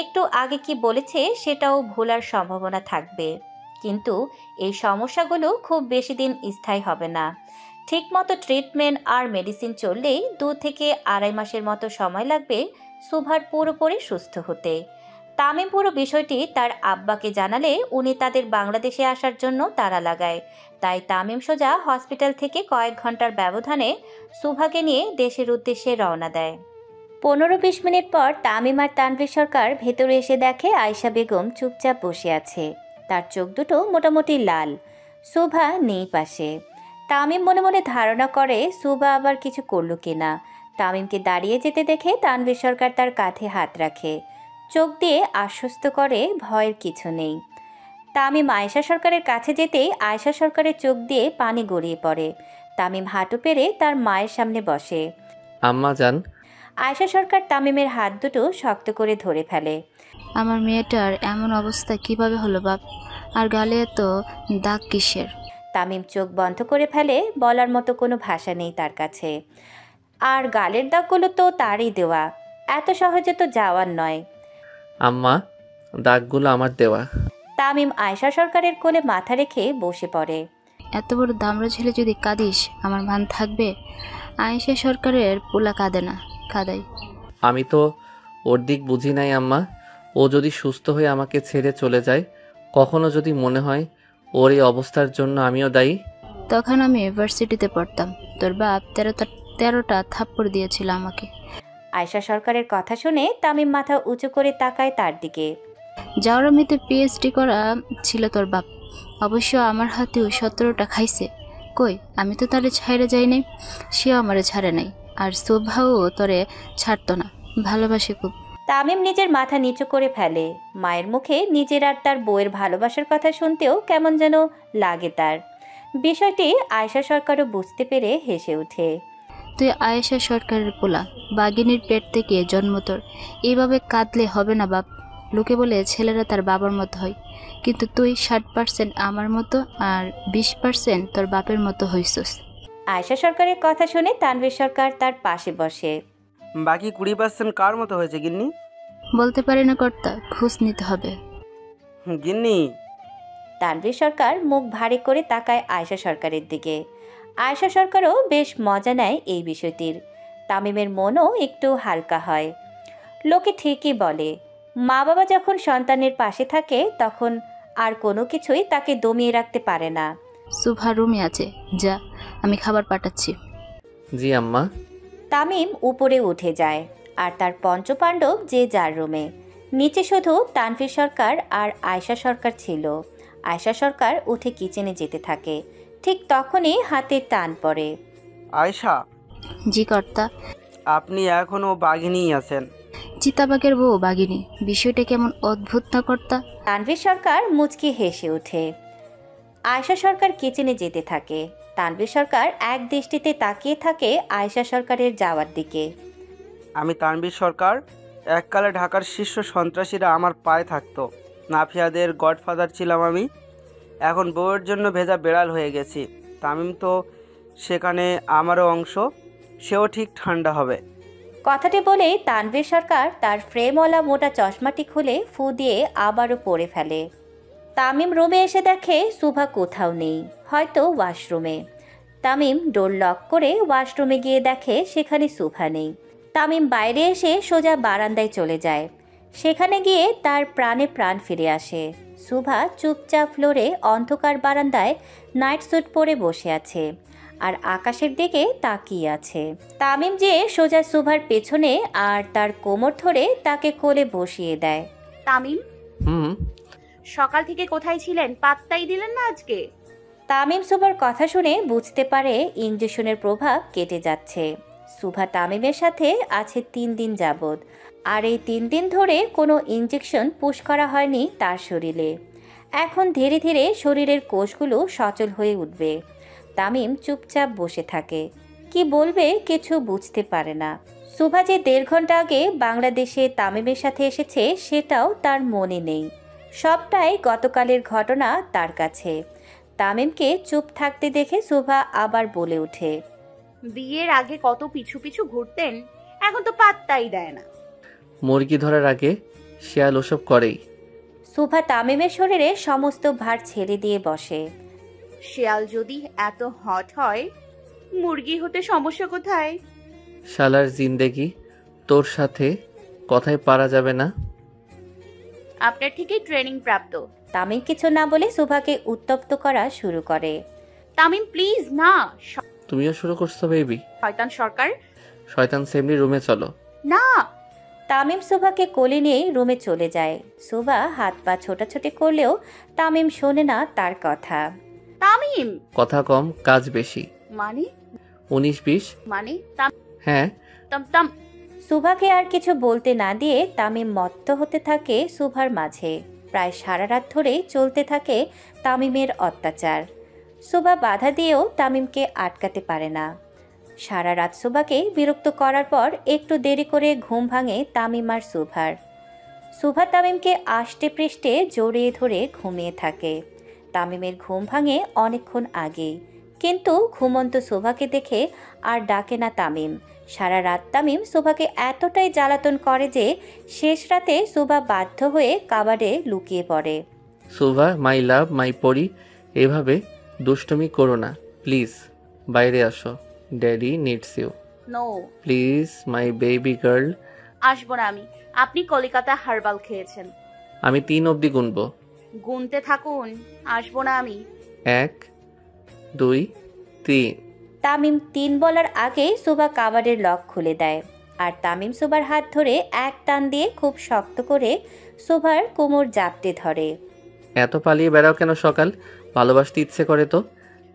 Speaker 4: একটু আগে কি বলেছে সেটাও ভোলার সম্ভাবনা থাকবে। কিন্তু এই সমস্যাগুলো খুব বেশি দিন স্থায়ী হবে না। ঠিকমতো ট্রিটমেন্ট আর মেডিসিন চললেই 2 থেকে 2.5 মাসের মতো সময় লাগবে সুভার পুরোপুরি সুস্থ হতে। তামিম পুরো বিষয়টি তার আব্বাকে জানালে উনি তাদের বাংলাদেশে আসার জন্য তাড়া লাগায়। তাই তামিম সোজা হসপিটাল থেকে কয়েক ঘন্টার ব্যবধানে সুভাকে নিয়ে দেশের উদ্দেশ্যে রওনা দেয়। 15-20 মিনিট পর তামিম আর তানভীর সরকার ভেতরে এসে দেখে আয়েশা বেগম চুপচাপ বসে আছে। তার চোখ দুটো মোটামুটি লাল, সুভা নেই পাশে। তামিম মনে মনে ধারণা করে সুভা আবার কিছু করল কিনা। তামিমকে দাঁড়িয়ে যেতে দেখে তানভীর সরকার তার কাঁধে হাত রাখে, চোখ দিয়ে আশ্বস্ত করে ভয়ের কিছু নেই। তামিম আয়েশা সরকারের কাছে যেতেই আয়েশা সরকারের চোখ দিয়ে পানি গড়িয়ে পড়ে। তামিম হাঁটু পেরে তার মায়ের সামনে বসে।
Speaker 3: আম্মা যান।
Speaker 4: আয়েশা সরকার তামিমের হাত দুটো শক্ত করে ধরে ফেলে।
Speaker 12: আমার মেয়েটার এমন অবস্থা কিভাবে হলো বাপ? আর গালে এত দাগ কিসের?
Speaker 4: তামিম চোখ বন্ধ করে ফেলে, বলার মতো কোনো ভাষা নেই তার কাছে। আর গালের দাগগুলো তো তারই দেওয়া, এত সহজে তো যাওয়ার নয়।
Speaker 3: আম্মা, দাগগুলো আমার দেওয়া।
Speaker 4: তামিম আয়েশা সরকারের কোলে মাথা রেখে বসে পড়ে।
Speaker 12: এত বড় দামড়া ছেলে যদি কাঁদিস আমার মান থাকবে? আয়েশা সরকারের পোলা কাঁদে না, কাঁদাই।
Speaker 3: আমি তো ওর দিক বুঝি নাই আম্মা। ও যদি সুস্থ হয়ে আমাকে ছেড়ে চলে যায়, কখনো যদি মনে হয় ওর এই অবস্থার জন্য আমিও দায়ী।
Speaker 12: তখন আমি ইউনিভার্সিটিতে পড়তাম, তোর বাপ 13টা থাপ্পড় দিয়েছিল আমাকে।
Speaker 4: আয়েশা সরকারের কথা শুনে তামিম মাথা উঁচু করে তাকায় তার দিকে।
Speaker 12: জাওরামিতে পিএইচডি করা ছিল তোর বাপ, অবশ্য আমার হাতেও 17টা খাইছে। কই, আমি তো তারে ছাইড়ে যাই নাই, সেও আমারে ছাড়ে নাই। আর সুভাও তোরে ছাড়তো না, ভালোবাসে খুব।
Speaker 4: তামিম নিজের মাথা নিচু করে ফেলে। মায়ের মুখে নিজের আর তার বউয়ের ভালোবাসার কথা শুনতেও কেমন যেন লাগে তার। বিষয়টি আয়েশা সরকারও বুঝতে পেরে হেসে ওঠে।
Speaker 12: তুই আয়েশা সরকারের পোলা, বাঘিনীর পেট থেকে জন্ম তোর, এইভাবে কাঁদলে হবে না বাপ। লোকে বলে ছেলেরা তার বাবার মতো হয়, কিন্তু তুই 60% আমার মতো আর 20% তোর বাপের মতো হইছস।
Speaker 4: আয়েশা সরকারের কথা শুনে তানভীর সরকার তার পাশে বসে।
Speaker 11: বাকি 20% কার মতো হয়েছে গিন্নি?
Speaker 12: বলতে পারি না কর্তা, খোঁজ নিতে হবে।
Speaker 11: গিন্নি।
Speaker 4: তানভীর সরকার মুখ ভারী করে তাকায় আয়েশা সরকারের দিকে। আয়েশা সরকারও বেশ মজা নেয় এই বিষয়টির। তামিমের মনও একটু হালকা হয়। লোকে ঠিকই বলে, মা বাবা যখন সন্তানের পাশে থাকে তখন আর কোনো কিছুই তাকে দমিয়ে রাখতে পারে না।
Speaker 12: সুভা রুমে আছে, যা, আমি খাবার পাঠাচ্ছি।
Speaker 3: জি আম্মা।
Speaker 4: তামিম উপরে উঠে যায় আর তার পঞ্চপাণ্ডব যে যার রুমে। নিচে শুধু তানভীর সরকার আর আয়েশা সরকার ছিল। আয়েশা সরকার উঠে কিচেনে যেতে থাকে। ঠিক তখনই হাতে টান পড়ে।
Speaker 11: আয়েশা।
Speaker 12: জি কর্তা।
Speaker 11: আপনি এখনো বাঘিনীই আছেন।
Speaker 12: চিতাবাঘের বউ বাঘিনী, বিষয়টা কেমন অদ্ভুত না কর্তা?
Speaker 4: তানভীর সরকার মুচকি হেসে ওঠে। আয়েশা সরকার কিচেনে যেতে থাকে। তানভীর সরকার এক দৃষ্টিতে তাকিয়ে থাকে আয়েশা সরকারের যাওয়ার দিকে।
Speaker 11: আমি তানভীর সরকার। এককালে ঢাকার শীর্ষ সন্ত্রাসীরা আমার পায়ে থাকতো। মাফিয়াদের গডফাদার ছিলাম আমি। এখন বউয়ের জন্য ভেজা বেড়াল হয়ে গেছি। তামিম তো সেখানে আমারও অংশ, সেও ঠিক ঠান্ডা হবে।
Speaker 4: কথাটি বলেই তানভীর সরকার তার ফ্রেমওয়ালা মোটা চশমাটি খুলে ফু দিয়ে আবারও পরে ফেলে। তামিম রুমে এসে দেখে সুভা কোথাও নেই, হয়তো ওয়াশরুমে। তামিম ডোর লক করে ওয়াশরুমে গিয়ে দেখে সেখানে সুভা নেই। তামিম বাইরে এসে সোজা বারান্দায় চলে যায়। সেখানে গিয়ে তার প্রাণে প্রাণ ফিরে আসে। সুভা চুপচাপ ফ্লোরে অন্ধকার বারান্দায় নাইট স্যুট পরে বসে আছে আর আকাশের দিকে তাকিয়ে আছে। তামিম যেয়ে সোজা সুভার পেছনে আর তার কোমর ধরে তাকে কোলে বসিয়ে দেয়।
Speaker 5: তামিম, সকাল থেকে কোথায় ছিলেন? পাত্তাই দিলেন না আজকে।
Speaker 4: তামিম সুভার কথা শুনে বুঝতে পারে ইঞ্জেকশনের প্রভাব কেটে যাচ্ছে। সুভা তামিমের সাথে আছে 3 দিন যাবৎ, আর এই 3 দিন ধরে কোনো ইঞ্জেকশন পুশ করা হয়নি তার শরীরে। এখন ধীরে ধীরে শরীরের কোষগুলো সচল হয়ে উঠবে। তামিম চুপচাপ বসে থাকে, কি বলবে কিছু বুঝতে পারে না। সুভা যে 1.5 ঘন্টা আগে বাংলাদেশে তামিমের সাথে এসেছে সেটাও তার মনে নেই। সবটাই গতকালের ঘটনা তার কাছে। তামিমকে চুপ থাকতে দেখে সুভা আবার বলে ওঠে,
Speaker 5: বিয়ের আগে কত পিছু পিছু ঘুরতেন, এখন তো পাত্তাই দেয় না।
Speaker 3: মুরগি ধরার আগে শিয়াল ওসব করেই।
Speaker 4: সুভা তামিমের শরীরে সমস্ত ভার ছেড়ে দিয়ে বসে।
Speaker 5: শিয়াল যদি এত হট হয়, মুরগি হতে সমস্যা কোথায়?
Speaker 3: শালার জিন্দেগি, তোর সাথে কথাই পারা যাবে না।
Speaker 5: আপনার ঠিকই ট্রেনিং প্রাপ্ত।
Speaker 4: তামিম কিছু না বলে সুভাকে উত্তপ্ত করা শুরু করে।
Speaker 5: তামিম প্লিজ না।
Speaker 3: তুমিও শুরু করছো বেবি?
Speaker 5: শয়তান সরকার।
Speaker 3: শয়তান সেমনি রুমে চলো।
Speaker 5: না।
Speaker 4: তামিম সুভাকে কোলে নিয়ে রুমে চলে যায়। সুভা হাত পা ছোটাছুটি করলেও তামিম শোনে না তার কথা।
Speaker 5: তামিম
Speaker 3: কথা কম কাজ বেশি।
Speaker 5: মানে
Speaker 3: 19-20
Speaker 5: মানে
Speaker 3: হ্যাঁ।
Speaker 4: সুভাকে আর কিছু বলতে না দিয়ে তামিম মত্ত হতে থাকে সুভার মাঝে। প্রায় সারা রাত ধরেই চলতে থাকে তামিমের অত্যাচার। সুভা বাধা দিয়েও তামিমকে আটকাতে পারে না। সারা রাত সুভাকে বিরক্ত করার পর একটু দেরি করে ঘুম ভাঙে তামিম আর সুভার। সুভা তামিমকে আষ্টে পৃষ্ঠে জড়িয়ে ধরে ঘুমিয়ে থাকে। তামিমের ঘুম ভাঙে অনেকক্ষণ আগেই, কিন্তু ঘুমন্ত সুভাকে দেখে আর ডাকে না তামিম। সারা রাত তামিম সুভাকে এতটাই জ্বালাতন করে যে শেষ রাতে সুভা বাধ্য হয়ে কাবাডে লুকিয়ে পড়ে।
Speaker 3: সুভা মাই লাভ মাই পরি, এভাবে দুষ্টুমি করো না প্লিজ, বাইরে আসো, daddy needs you.
Speaker 5: No
Speaker 3: please my baby girl.
Speaker 5: আসবো না আমি। আপনি কলিকাতা হার্বাল খেয়েছেন।
Speaker 3: আমি 3 অবধি গুনবো।
Speaker 5: গুনতে থাকুন, আসবো না আমি।
Speaker 3: 1 2 3।
Speaker 4: তামিম 3 বলার আগেই সুভা কাবাডের লক খুলে দেয় আর তামিম সুভার হাত ধরে এক টান দিয়ে খুব শক্ত করে সুভার কোমর জাপটে ধরে।
Speaker 3: এত পালিয়ে বেড়াও কেন সকাল? ভালোবাসতে ইচ্ছে করে তো।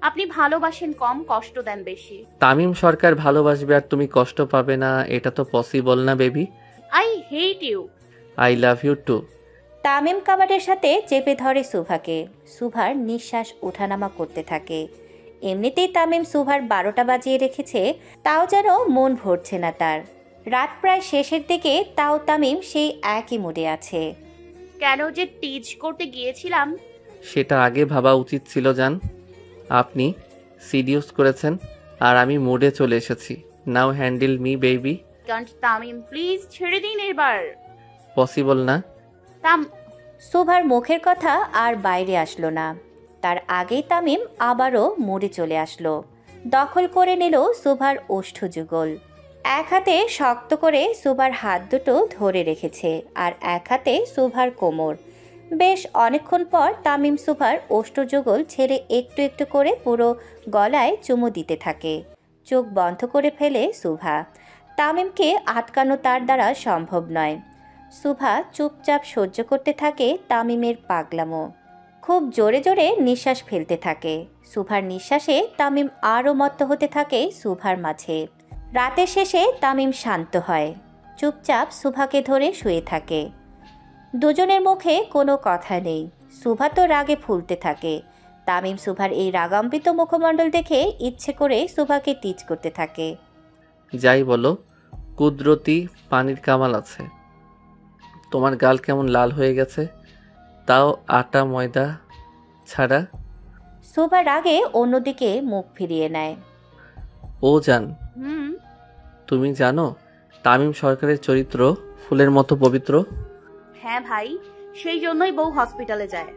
Speaker 5: আপনি ভালোবাসেন কম, কষ্ট দেন বেশি।
Speaker 3: তামিম সরকার ভালোবাসবে আর তুমি কষ্ট পাবে না, এটা তো পসিবল না baby.
Speaker 5: I hate you.
Speaker 3: I love you too.
Speaker 4: Tamim কাবাডের সাথে চেপে ধরে সুভাকে। সুভার নিঃশ্বাস ওঠানামা করতে থাকে। এমনিতেই তামিম সুভার 12টা বাজিয়ে রেখেছে, তাও যেন মন ভরছে না তার। রাত প্রায় শেষের দিকে, তাও তামিম সেই একই মুডে আছে।
Speaker 5: কেন যে টিজ করতে গিয়েছিলাম
Speaker 3: সেটা আগে ভাবা উচিত ছিল জান। আপনি সিরিয়াস করেছেন আর আমি মুডে চলে এসেছি। Now handle me baby.
Speaker 5: Can't Tamim please ছেড়ে দিন এবার।
Speaker 3: পসিবল না।
Speaker 4: সুভার মুখের কথা আর বাইরে আসলো না। তার আগেই তামিম আবারও মুডে চলে আসলো। দখল করে নিল সুভার ওষ্ঠযুগল। এক হাতে শক্ত করে সুভার হাত দুটো ধরে রেখেছে, আর এক হাতে সুভার কোমর। বেশ অনেকক্ষণ পর তামিম সুভার ওষ্ঠযুগল ছেড়ে একটু একটু করে পুরো গলায় চুমু দিতে থাকে। চোখ বন্ধ করে ফেলে সুভা। তামিমকে আটকানো তার দ্বারা সম্ভব নয়। সুভা চুপচাপ সহ্য করতে থাকে তামিমের পাগলামো। খুব জোরে জোরে নিঃশ্বাস ফেলতে থাকে। সুভার নিঃশ্বাসে তামিম আরও মত্ত হতে থাকে সুভার মাঝে। রাতের শেষে তামিম শান্ত হয়। চুপচাপ সুভাকে ধরে শুয়ে থাকে। দুজনের মুখে কোনো কথা নেই। সুভা তো রাগে ফুলতে থাকে। তামিম সুভার এই রাগাম্বিত মুখমণ্ডল দেখে ইচ্ছে করে সুভাকে টিচ করতে থাকে।
Speaker 3: যাই বলো, কুদরতি পানির কামাল আছে। তোমার গাল কেমন লাল হয়ে গেছে, তাও আটা ময়দা ছাড়া।
Speaker 4: সুভা রাগে অন্যদিকে মুখ ফিরিয়ে নেয়।
Speaker 3: ও জান, তুমি জানো তামিম সরকারের চরিত্র ফুলের মতো পবিত্র?
Speaker 5: হ্যাঁ ভাই, সেই জন্যই বউ হসপিটালে যায়।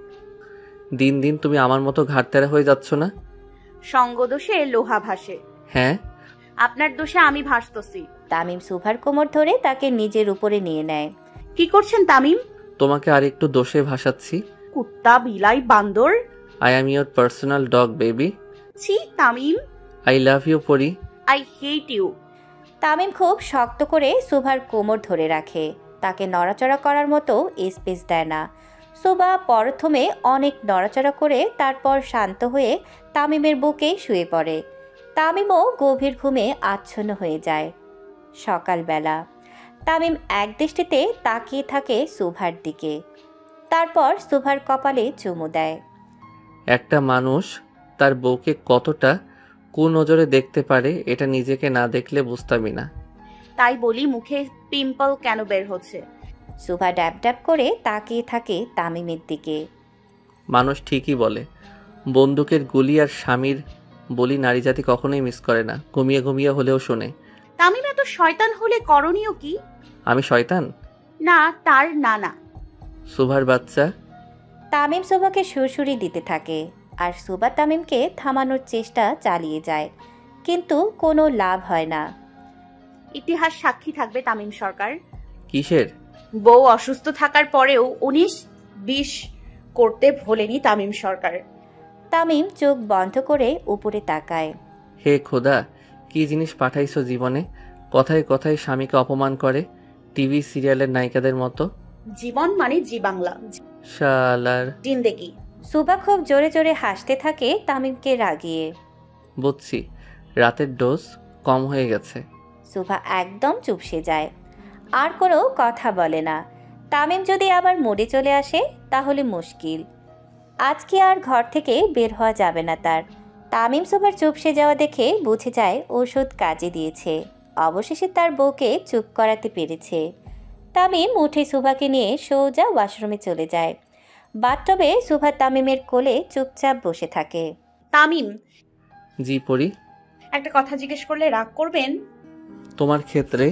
Speaker 3: দিন দিন তুমি আমার মতো ঘাটতেরা হয়ে যাচ্ছ না?
Speaker 5: সঙ্গ দোষে লোহা ভাসে।
Speaker 3: হ্যাঁ,
Speaker 5: আপনার দোষে আমি ভাসতেছি।
Speaker 4: তামিম সুভার কোমর ধরে তাকে নিজের উপরে নিয়ে নেয়।
Speaker 5: কি করছেন তামিম?
Speaker 3: তোমাকে আর একটু দোষে ভাসাচ্ছি।
Speaker 5: কুত্তা, বিলাই, বান্দর।
Speaker 3: I am your personal dog baby.
Speaker 5: ছি Tamim.
Speaker 3: I love you Pari.
Speaker 5: I hate you.
Speaker 4: Tamim খুব শক্ত করে সুভার কোমর ধরে রাখে। তাকে নড়াচড়া করার মতো স্পেস দেয় না। সুভা প্রথমে অনেক নড়াচড়া করে তারপর শান্ত হয়ে তামিমের বুকেই শুয়ে পড়ে। তামিমও গভীর ঘুমে আচ্ছন্ন হয়ে যায়। সকালবেলা তামিম একদৃষ্টিতে তাকিয়ে থাকে সুভার দিকে। তারপর সুভার কপালে চুমু দেয়।
Speaker 3: একটা মানুষ তার বউকে কতটা কুনজরে দেখতে পারে এটা নিজেকে না দেখলে বুঝতামই না।
Speaker 5: তাই বলি মুখে পিম্পল কেন বের হচ্ছে?
Speaker 4: সুভা ড্যাব ড্যাব করে তাকিয়ে থাকে তামিমের দিকে।
Speaker 3: মানুষ ঠিকই বলে, বন্দুকের গুলি আর স্বামীর বলি নারী জাতি কখনোই মিস করে না। ঘুমিয়ে ঘুমিয়ে হলেও শোনে।
Speaker 5: তামিম এত শয়তান হলে করণীয় কি?
Speaker 3: আমি শয়তান
Speaker 5: না, তার নানা।
Speaker 3: সুভার বাচ্চা।
Speaker 4: তামিম সুভাকে সুরসুরি দিতে থাকে, আর সুভা তামিমকে থামানোর চেষ্টা চালিয়ে যায়, কিন্তু কোনো লাভ হয় না।
Speaker 5: ইতিহাস সাক্ষী থাকবে তামিম সরকার।
Speaker 3: কিসের?
Speaker 5: বউ অসুস্থ থাকার পরেও 19-20 করতে ভোলেনি তামিম সরকার।
Speaker 4: তামিম চোখ বন্ধ করে উপরে তাকায়।
Speaker 3: হে খোদা, কি জিনিস পাঠাইছো জীবনে! কথায় কথায় স্বামীকে অপমান করে, টিভি সিরিয়ালের নায়িকাদের মতো।
Speaker 5: জীবন মানে জি বাংলা,
Speaker 3: শালার
Speaker 5: জিন্দেগি।
Speaker 4: সুভা খুব জোরে জোরে হাসতে থাকে তামিমকে রাগিয়ে।
Speaker 3: বুঝছি, রাতের ডোজ কম হয়ে গেছে।
Speaker 4: সুভা একদম চুপসে যায়, আর কোনো কথা বলে না। তামিম যদি আবার মোড়ে চলে আসে তাহলে মুশকিল। আজকে আর ঘর থেকে বের হওয়া যাবে না তার। তামিম সুভার চুপসে যাওয়া দেখে বুঝে যায় ওষুধ কাজে দিয়েছে। অবশেষে তার বউকে চুপ করাতে পেরেছে। তামিম উঠে সুভাকে নিয়ে সোজা ওয়াশরুমে চলে যায়। বাথটবে সুভা তামিমের কোলে চুপচাপ বসে থাকে।
Speaker 5: তামিম,
Speaker 3: জি পরি।
Speaker 5: একটা কথা জিজ্ঞেস করলে রাগ করবেন?
Speaker 3: তোমার ক্ষেত্রে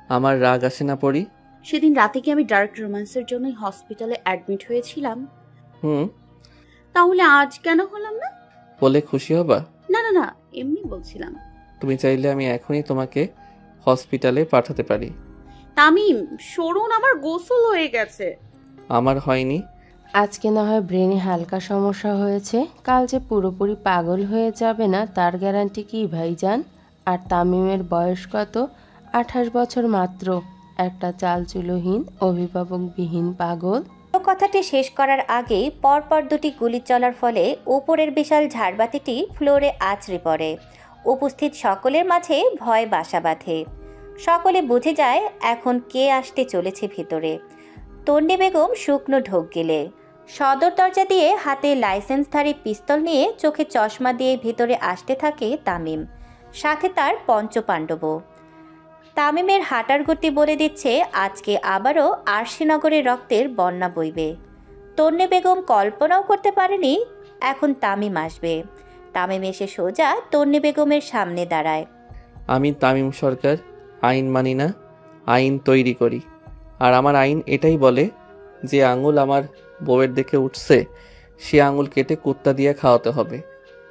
Speaker 3: আমার রাগ আসে না পরি।
Speaker 5: সেদিন রাতে কি আমি ডার্ক রোম্যান্সের জন্যই হসপিটালে অ্যাডমিট হয়েছিলাম? তাহলে আজ কেন হলাম না?
Speaker 3: বলে খুশি হবা?
Speaker 5: না না না, এমনি বলছিলাম।
Speaker 3: তুমি চাইলে আমি এখনই তোমাকে হসপিটালে পাঠাতে পারি।
Speaker 5: তামিম সরুন, আমার গোসল হয়ে গেছে।
Speaker 3: আমার হয়নি।
Speaker 13: আজকে না হয় ব্রেনে হালকা সমস্যা হয়েছে, কাল যে পুরোপুরি পাগল হয়ে যাবে না তার গ্যারান্টি কি ভাইজান? আর তামিমের বয়স কত? 28 বছর মাত্র। একটা চালচুলোহীন অভিভাবকবিহীন পাগল।
Speaker 4: কথাটি শেষ করার আগে পরপর দুটি গুলি চলার ফলে উপরের বিশাল ঝাড়বাতিটি ফ্লোরে আছড়ে পড়ে। উপস্থিত সকলের মাঝে ভয় বাসা বাঁধে। সকলে বুঝে যায় এখন কে আসতে চলেছে ভিতরে। তন্নি বেগম শুকনো ঢোক গেলে সদর দরজা দিয়ে হাতে লাইসেন্সধারী পিস্তল নিয়ে চোখে চশমা দিয়ে ভিতরে আসতে থাকে তামিম, সাথে তার পঞ্চপাণ্ডবও। তামিমের হাঁটার গতি বলে দিচ্ছে আজকে আবারও আরশিনগরের রক্তের বন্যা বইবে। তন্নি বেগম কল্পনাও করতে পারেনি এখন তামিম আসবে। তামিম এসে সোজা তন্নি বেগমের সামনে দাঁড়ায়।
Speaker 3: আমি তামিম সরকার, আইন মানি না, আইন তৈরি করি। আর আমার আইন এটাই বলে যে আঙুল আমার বউয়ের দিকে উঠছে সে আঙুল কেটে কুত্তা দিয়ে খাওয়াতে হবে।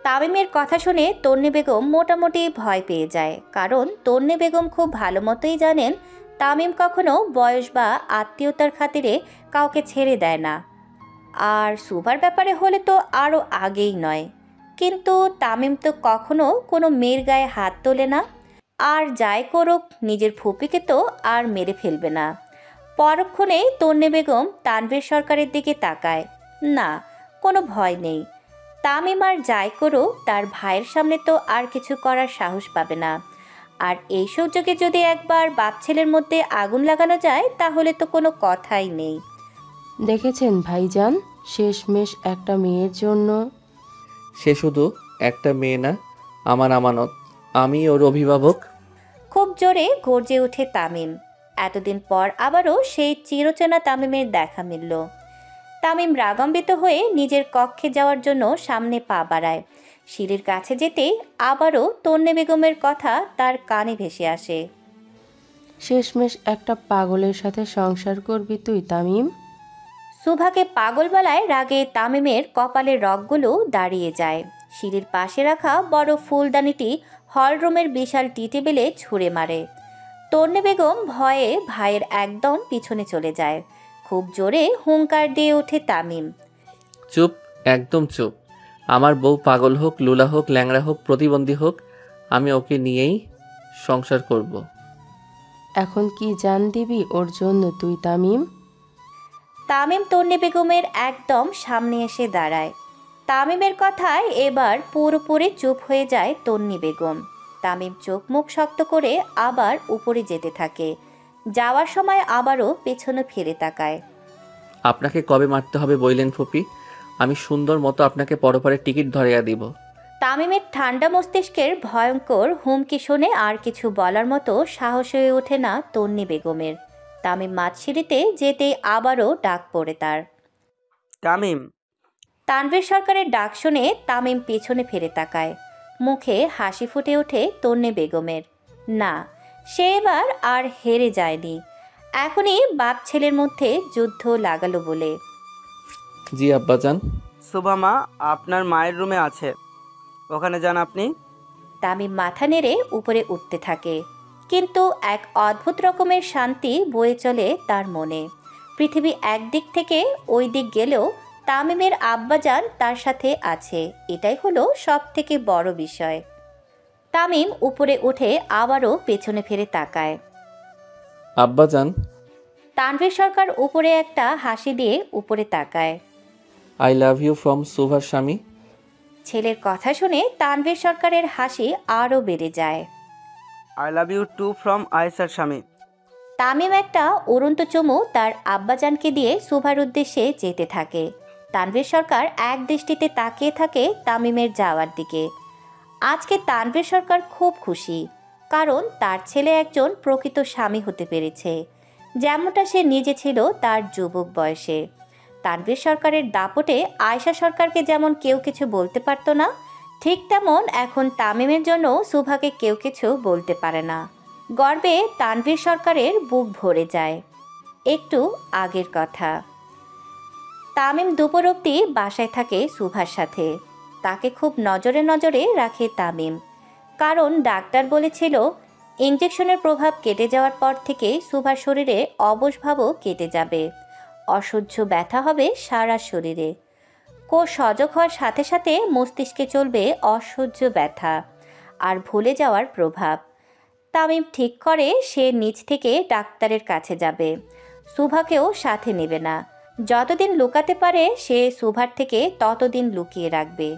Speaker 4: তামিমের কথা শুনে তন্নি বেগম মোটামুটি ভয় পেয়ে যায়, কারণ তন্নি বেগম খুব ভালো মতোই জানেন তামিম কখনো বয়স বা আত্মীয়তার খাতিরে কাউকে ছেড়ে দেয় না। আর সুভার ব্যাপারে হলে তো আরও আগেই নয়, কিন্তু তামিম তো কখনো কোনো মেয়ের গায়ে হাত তোলে না, আর যাই করুক নিজের ফুপিকে তো আর মেরে ফেলবে না। পরক্ষণেই তন্নি বেগম তানভীর সরকারের দিকে তাকায়। না, কোনো ভয় নেই। তামিম আর যাই করুক তার ভাইয়ের সামনে তো আর কিছু করার সাহস পাবে না। আর এই সুযোগে যদি একবার বাপ ছেলের মধ্যে আগুন লাগানো যায় তাহলে তো কোনো কথাই নেই।
Speaker 13: দেখেছেন ভাইজান, শেষমেশ একটা মেয়ের জন্য।
Speaker 3: সে শুধু একটা মেয়ে না, আমার আমানত, আমি ওর অভিভাবক।
Speaker 4: খুব জোরে গর্জে ওঠে তামিম। এতদিন পর আবারও সেই চিরচেনা তামিমের দেখা মিলল। তামিম রাগান্বিত হয়ে নিজের কক্ষে যাওয়ার জন্য সামনে পা বাড়ায়। সিঁড়ির কাছে যেতেই আবারও তন্নি বেগমের কথা তার কানে ভেসে আসে।
Speaker 13: শেষমেশ একটা পাগলের সাথে সংসার করবি তুই তামিম।
Speaker 4: সুভাকে পাগল বলায় রাগে তামিমের কপালের রগগুলো দাঁড়িয়ে যায়। সিঁড়ির পাশে রাখা বড় ফুলদানিটি হলরুমের বিশাল টি টেবিলে ছুঁড়ে মারে। তন্নি বেগম ভয়ে ভাইয়ের একদম পিছনে চলে যায়। খুব জোরে হুঙ্কার দিয়ে ওঠে তামিম।
Speaker 3: চুপ, একদম চুপ। আমার বউ পাগল হোক, লুলা হোক, ল্যাংড়া হোক, প্রতিবন্ধী হোক, আমি ওকে নিয়েই সংসার করব।
Speaker 13: এখন কি জান দিবি ওর জন্য তুই তামিম?
Speaker 4: তামিম তন্নি বেগমের একদম সামনে এসে দাঁড়ায়। তামিমের কথায় এবার পুরোপুরি চুপ হয়ে যায় তন্নি বেগম। তামিম চোখ মুখ শক্ত করে আবার উপরে যেতে থাকে। যাওয়ার সময় আবারও পেছনে ফিরে তাকায়।
Speaker 3: আপনাকে কবে মারতে হবে বইলেন ফুপি? আমি সুন্দর মতো আপনাকে পরপরের টিকিট ধরিয়ে দিব।
Speaker 4: তামিমের ঠান্ডা মস্তিষ্কের ভয়ঙ্কর হুমকি শুনে আর কিছু বলার মতো সাহস হয়ে ওঠে না তন্নি বেগমের। তামিম মাঝসিঁড়িতে যেতেই আবারও ডাক পড়ে তার।
Speaker 11: তামিম।
Speaker 4: তানভীর সরকারের ডাক শুনে তামিম পেছনে ফিরে তাকায়। মুখে হাসি ফুটে ওঠে তন্নি বেগমের। না, সে এবার আর হেরে যায়নি। এখনই বাপ ছেলের মধ্যে যুদ্ধ লাগালো বলে।
Speaker 3: জি আব্বাজান।
Speaker 11: সুভামা আপনার মায়ের রুমে আছে, ওখানে যান আপনি।
Speaker 4: তামিম মাথা নেড়ে উপরে উঠতে থাকে, কিন্তু এক অদ্ভুত রকমের শান্তি বয়ে চলে তার মনে। পৃথিবী একদিক থেকে ওই দিক গেলেও তামিমের আব্বাজান তার সাথে আছে, এটাই হলো সব থেকে বড় বিষয়। তামিম উপরে উঠে আবারও পেছনে ফিরে তাকায়।
Speaker 3: আব্বাজান।
Speaker 4: তানভীর সরকার উপরে একটা হাসি দিয়ে উপরে তাকায়।
Speaker 3: আই লাভ ইউ ফ্রম সুভার স্বামী।
Speaker 4: ছেলের কথা শুনে তানভীর সরকারের হাসি আরও বেড়ে যায়।
Speaker 11: I love you too from আয়েশার স্বামী।
Speaker 4: তামিম একটা উড়ন্ত চুমু তার আব্বাজানকে দিয়ে সুভার উদ্দেশ্যে যেতে থাকে। তানভীর সরকার এক দৃষ্টিতে তাকিয়ে থাকে তামিমের যাওয়ার দিকে। আজকে তানভীর সরকার খুব খুশি, কারণ তার ছেলে একজন প্রকৃত স্বামী হতে পেরেছে, যেমনটা সে নিজে ছিল তার যুবক বয়সে। তানভীর সরকারের দাপটে আয়েশা সরকারকে যেমন কেউ কিছু বলতে পারত না, ঠিক তেমন এখন তামিমের জন্য সুভাকে কেউ কিছু বলতে পারে না। গর্বে তানভীর সরকারের বুক ভরে যায়। একটু আগের কথা, তামিম দুপুর অবধি বাসায় থাকে সুভার সাথে। তাকে খুব নজরে নজরে রাখে তামিম, কারণ ডাক্তার বলেছিল ইঞ্জেকশনের প্রভাব কেটে যাওয়ার পর থেকে সুভার শরীরে অবশভাবও কেটে যাবে। অসহ্য ব্যথা হবে সারা শরীরে। কোষ সজগ হওয়ার সাথে সাথে মস্তিষ্কে চলবে অসহ্য ব্যথা আর ভুলে যাওয়ার প্রভাব। তামিম ঠিক করে সে নিজ থেকে ডাক্তারের কাছে যাবে, সুভাকেও সাথে নেবে না। যতদিন লুকাতে পারে সে সুভার থেকে ততদিন লুকিয়ে রাখবে।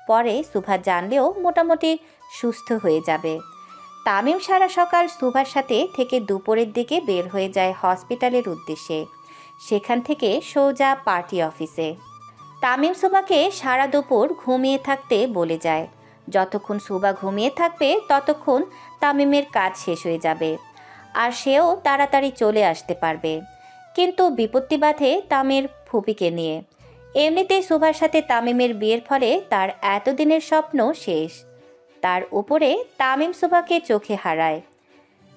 Speaker 4: পরে সুভা জানলেও মোটামুটি সুস্থ হয়ে যাবে। তামিম সারা সকাল সুভার সাথে থেকে দুপুরের দিকে বের হয়ে যায় হসপিটালের উদ্দেশ্যে। সেখান থেকে সোজা পার্টি অফিসে। তামিম সুভাকে সারা দুপুর ঘুমিয়ে থাকতে বলে যায়। যতক্ষণ সুভা ঘুমিয়ে থাকবে ততক্ষণ তামিমের কাজ শেষ হয়ে যাবে, আর সেও তাড়াতাড়ি চলে আসতে পারবে। কিন্তু বিপত্তি বাধে তামিমের ফুপিকে নিয়ে। এমনিতেই সুভার সাথে তামিমের বিয়ের ফলে তার এতদিনের স্বপ্ন শেষ। তার উপরে তামিম সুভাকে চোখে হারায়।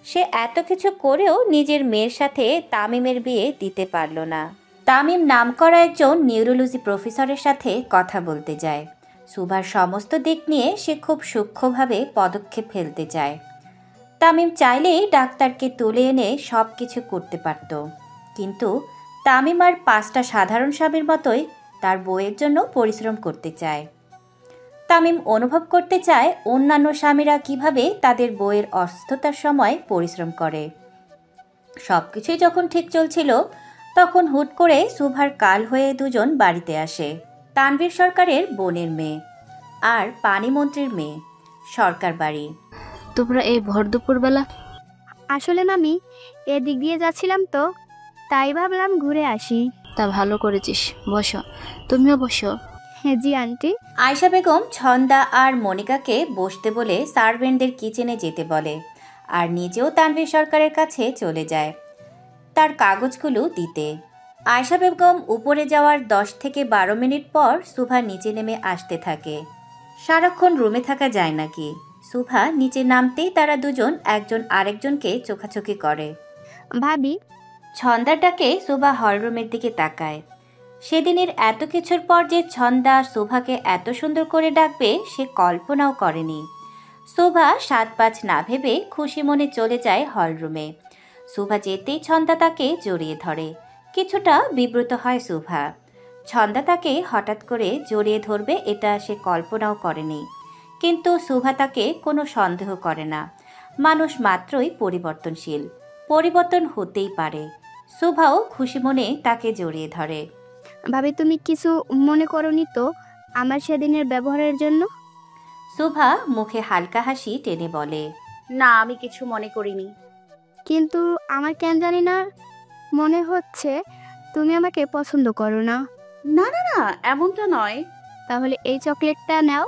Speaker 4: সে এত কিছু করেও নিজের মেয়ের সাথে তামিমের বিয়ে দিতে পারল না। তামিম নামকরা একজন নিউরোলজি প্রফেসরের সাথে কথা বলতে যায়। সুভার সমস্ত দিক নিয়ে সে খুব সূক্ষ্মভাবে পদক্ষেপ ফেলতে চায়। তামিম চাইলেই ডাক্তারকে তুলে এনে সব কিছু করতে পারত, কিন্তু তামিম আর 5টা সাধারণ স্বামীর মতোই তার বউয়ের জন্য পরিশ্রম করতে চায়। তামিম অনুভব করতে চায় অন্যান্য স্বামীরা কিভাবে তাদের বউয়ের অসুস্থতার সময় পরিশ্রম করে। সব কিছুই যখন ঠিক চলছিল তখন হুট করে সুভার কাল হয়ে দুজন বাড়িতে আসে। তানভীর সরকারের বোনের মেয়ে আর পানি মন্ত্রীর মেয়ে। সরকার বাড়ি।
Speaker 12: তোমরা এই ভর দুপুরবেলা?
Speaker 14: আসলে মামি এদিক দিয়ে যাচ্ছিলাম তো, তাই ভাবলাম ঘুরে আসি।
Speaker 12: তা ভালো করেছিস, বসো। তুমিও বসো।
Speaker 14: হ্যাঁ জি আন্টি।
Speaker 4: আয়শা বেগম ছন্দা আর মনিকাকে বসতে বলে সার্ভেন্টদের কিচেনে যেতে বলে, আর নিজেও তানভীর সরকারের কাছে চলে যায় তার কাগজগুলো দিতে। আয়শা বেগম উপরে যাওয়ার 10 থেকে 12 মিনিট পর সুভা নিচে নেমে আসতে থাকে। সারাক্ষণ রুমে থাকা যায় নাকি? সুভা নিচে নামতেই তারা দুজন একজন আরেকজনকে চোখাচোখি করে।
Speaker 14: ভাবি।
Speaker 4: ছন্দার ডাকে সুভা হলরুমের দিকে তাকায়। সেদিনের এত কিছুর পর যে ছন্দা সুভাকে এত সুন্দর করে ডাকবে সে কল্পনাও করেনি। সুভা 7-5 না ভেবে খুশি মনে চলে যায় হলরুমে। সুভা যেতেই ছন্দা তাকে জড়িয়ে ধরে। কিছুটা বিব্রত হয় সুভা। ছন্দা তাকে হঠাৎ করে জড়িয়ে ধরবে এটা সে কল্পনাও করেনি, কিন্তু সুভা তাকে কোনো সন্দেহ করে না। মানুষ মাত্রই পরিবর্তনশীল, পরিবর্তন হতেই পারে। সুভাও খুশি মনে তাকে জড়িয়ে ধরে।
Speaker 14: ভাবি তুমি কিছু মনে করনি তো আমার সেদিনের ব্যবহারের জন্য?
Speaker 4: সুভা মুখে হালকা হাসি টেনে বলে,
Speaker 5: না আমি কিছু মনে করিনি।
Speaker 14: কিন্তু আমার কেন জানি না মনে হচ্ছে তুমি আমাকে পছন্দ করো না।
Speaker 5: না না না, এমনটা নয়।
Speaker 14: তাহলে এই চকলেটটা নাও।